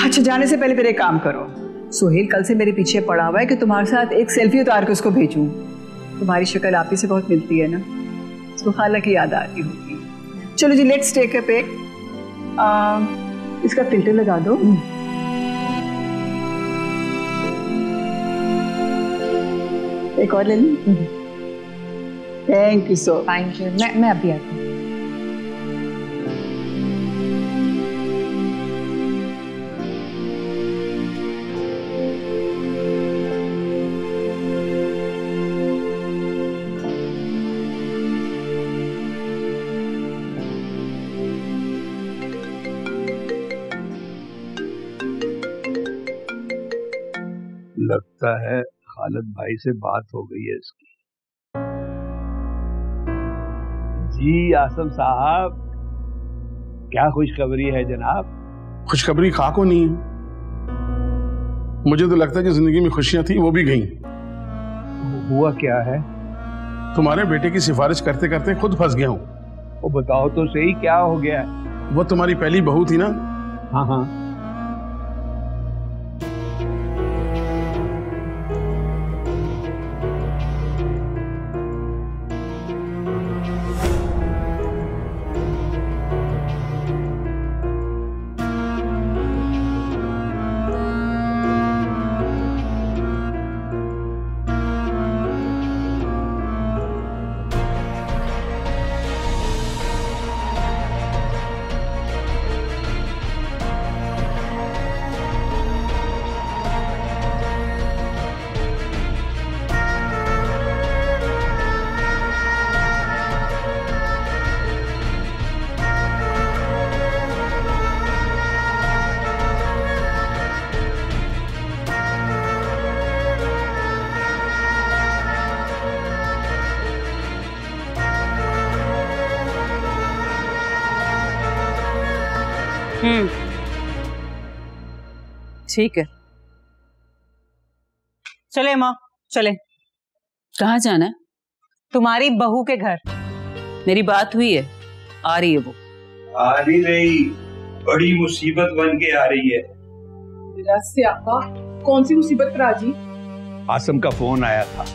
अच्छा, जाने से पहले फिर एक काम करो, सोहेल कल से मेरे पीछे पड़ा हुआ है कि तुम्हारे साथ एक सेल्फी उतार के उसको भेजूं। तुम्हारी शक्ल आप ही से बहुत मिलती है ना, तो खाला की याद आती होगी। चलो जी, लेट्स टेक अ पिक। इसका फिल्टर लगा दो। एक और ले ली। Thank you so. Thank you. मैं अभी आती हूँ। लगता है खालिद भाई से बात हो गई है इसकी। जी आसम साहब, क्या खुशखबरी है जनाब? खुशखबरी खा को नहीं है। मुझे तो लगता है कि जिंदगी में खुशियां थी वो भी गई। हुआ क्या है? तुम्हारे बेटे की सिफारिश करते करते खुद फंस गया हूँ। वो बताओ तो सही, क्या हो गया है? वो तुम्हारी पहली बहू थी ना? हाँ हाँ। ठीक है, चले माँ, चले। कहाँ जाना है? तुम्हारी बहू के घर। मेरी बात हुई है, आ रही है वो। आ नहीं रही, बड़ी मुसीबत बन के आ रही है। आपा, कौन सी मुसीबत पर आजी? आसम का फोन आया था,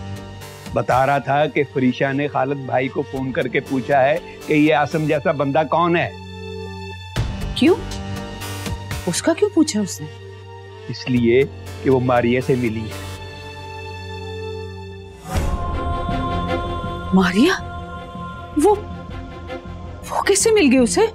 बता रहा था कि फरीशा ने खालिद भाई को फोन करके पूछा है कि ये आसम जैसा बंदा कौन है। क्यों? उसका क्यों पूछा उसने? इसलिए कि वो मारिया से मिली है। मारिया? वो कैसे मिल गई उसे?